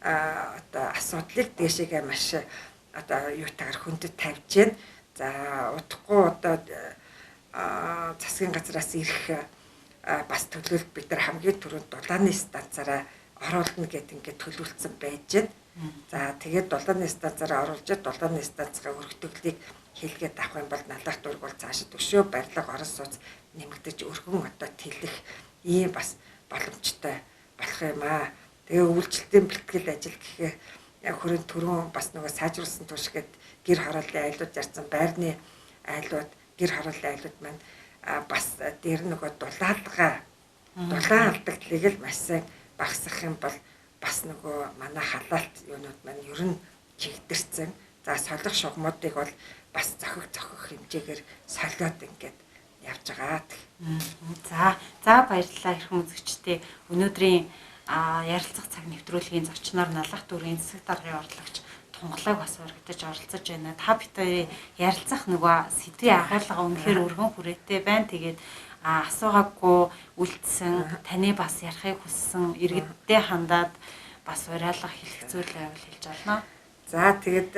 S2: одоо асуудлыг дээшээгээ маш одоо юутагаар хөндөд тавьж байна. За удахгүй одоо засгийн газраас ирэх бас төлөвлөлт бид нар хамгийн түрүүнд дулааны станцаараа оруулна гэдэг ингээд төлөвлөсөн байж байна. За тэгээд дулааны станцаараа оруулж дулааны станцгаа өргөтгөлийг хийлгээд авах юм бол налах дүүрэг бол цаашид өшөө барилга орон сууц нэмэгдэж өргөн одоо тэлэх ийм бас боломжтой болох юм аа. Тэгээ үйлчлэлтийн бэлтгэл ажил гэхээ хүрээнд түрүүн бас нөгөө сайжруулсан туршид гэр хорооллын айлууд зарсан байрны айлууд гэр хорооллын айлууд маань бас дээр нөгөө дулаан алдагдлыг л маш сайн багасгах юм бол бас нөгөө манай халаалт юунууд маань ер нь чигдэрсэн. За солих шугамуудыг бол бас зохих хэмжээгээр солиод ингээд явж байгаа.
S1: За баярлалаа хэрхэн үзэгчдээ. Өнөөдрийн ярилцах цаг нэвтрүүлгийн зочноор налах дүүргийн засаг даргын урлагч Тунгалаг бас урагдаж оролцож байна. Та бүхэн ярилцах нөгөө сэдвийн агуулга үнэхээр өргөн хүрээтэй байна. Тэгээд асуугаагүй үлдсэн таны бас ярихыг хүссэн иргэддээ хандаад бас уриалга хэлэх зүйл байвал хэлж олно.
S2: За тэгээд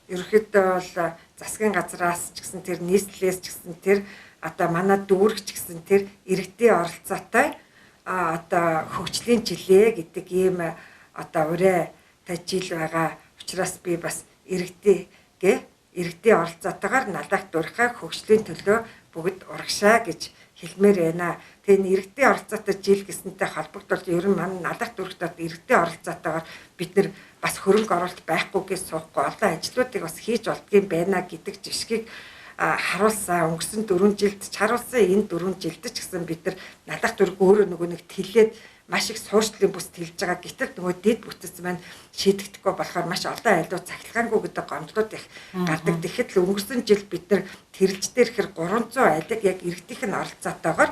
S2: ерөнхийдөө бол засгийн газраас ч гэсэн тэр нийслэлээс ч гэсэн тэр одоо манай дүүрэг ч гэсэн тэр иргэдийн оролцоотой одоо хөгжлийн жилээ гэдэг ийм одоо урайтай жил байгаа учраас би бас иргэдийн оролцоотойгоор налах дүүрхээ хөгжлийн төлөө бүгд урагшаа гэж хэлмээр байна. Тэгээ иргэдийн оролцоотой жил гэсэнтэй холбогдуулж ер нь манай налах дүүрэгт иргэдийн оролцоотойгоор бид нар бас хөрөнгө оруулалт байхгүйгээс суухгүй олон ажлуудыг бас хийж болдгийм байна гэдэг жишгийг харуулсан. Өнгөрсөн 4 жилд ч харуулсан. Энэ 4 жилд ч гэсэн бид нар налах дүүрэг өөрөө нөгөө нэг тэлээд маш их суурьтлын бүс тэлж байгаа. Гэтэл нөгөө дэд бүтц маань шийдэгдэхгүй болохоор маш олон айлууд цахилгаангүй гэдэг гомдлууд их гардаг. Тэгэхэд л өнгөрсөн жил бид нар тэрэлж дээр ихэр 300 айлыг яг иргэдийнх нь оролцоотойгоор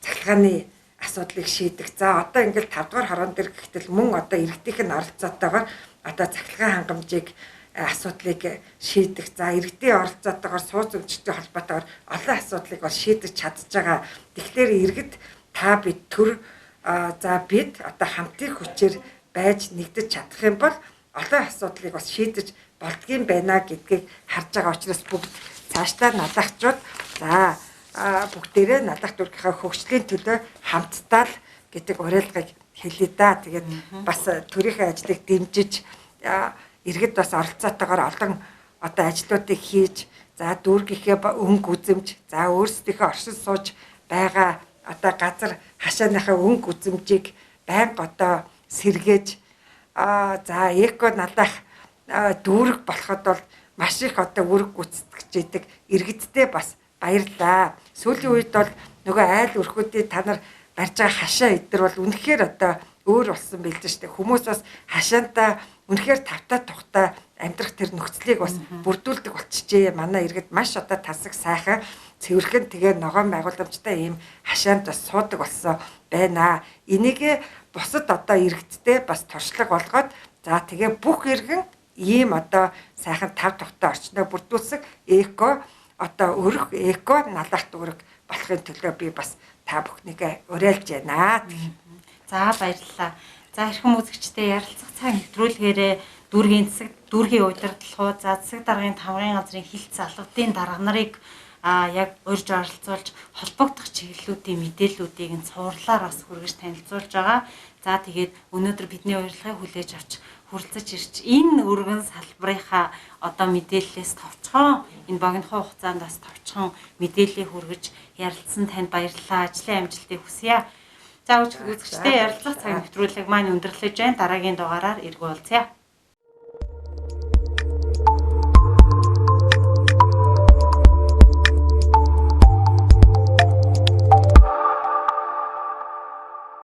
S2: цахилгааны асуудлыг шийдэх. За одоо ингээл 5 дугаар хорон дээр гэхтэл мөн одоо иргэдийнх нь оролцоотойгоор одоо цахилгаан хангамжийг асуудлыг шийдэх. За иргэдийн оролцоотойгоор сууц өмчтэй холбоотойгоор олон асуудлыг бол шийдэж чадж байгаа. Тэгэхээр иргэд та бид бид одоо хамтын хүчээр байж нэгдэж чадах юм бол олон асуудлыг бас шийдэж болдгийм байна гэдгийг харж байгаа учраас бүгд цаашдаа налахчууд за бүгдээрээ налах дүүргийнхаа хөгжлийн төлөө хамтдаа л гэдэг уриалгыг хэлье да. Тэгээд бас төрийн ажлыг дэмжиж иргэд бас оролцоотойгоор олон одоо ажлуудыг хийж за дүүргийнхээ өнгө үзэмж за өөрсдийнхөө оршин сууж байгаа одоо газар хашааныхаа өнгө үзэмжийг байнга одоо сэргээж за эко налах дүүрэг болоход бол маш их одоо үүрэг гүйцэтгэж идэг иргэдтэй бас баярлаа. Сүүлийн үед бол нөгөө айл өрхүүдийн та нар барьж байгаа хашаа эдэр бол үнэхээр одоо өөр болсон билж штэ. Хүмүүс бас хашаантаа үнэхээр тавтаа тухтаа амьдрах тэр нөхцөлийг бас бүрдүүлдэг болчихжээ. Манай иргэд маш одоо тасаг сайхан цэвэрхэн тэгээ ногоон байгууламжтай ийм хашаанд бас суудаг болсон байна. Энийг бусад одоо иргэдтэй бас туршлага болгоод за тэгээ бүх иргэн ийм одоо сайхан тав тухтай орчноо бүрдүүлсэг эко одоо өрх эко налах дүүрэг болохын төлөө би бас та бүхнийг уриалж байна.
S1: За баярлалаа. За хэрхэн үзэгчтэй ярилцах цаг нэвтрүүлгээрээ дүүргийн засаг дүүргийн удирдлагуу за засаг даргын тавгын газрын хилт залгуудын дарга нарыг яг урьж оролцуулж холбогдох чиглэлүүдийн мэдээллүүдийг нь цуурлаар бас хүргэж танилцуулж байгаа. За тэгээд өнөөдөр бидний урилгыг хүлээж авч хүрэлцэж ирж энэ өргөн салбарынхаа одоо мэдээллээс товчхон энэ богино хугацаанд бас товчхон мэдээллийг хүргэж ярилцсан танд баярлалаа. Ажлын амжилтыг хүсье. За үзэгчтэй ярилцах цаг нэвтрүүлэг маань өндөрлөж байна. Дараагийн дугаараар эргүүлцгээе.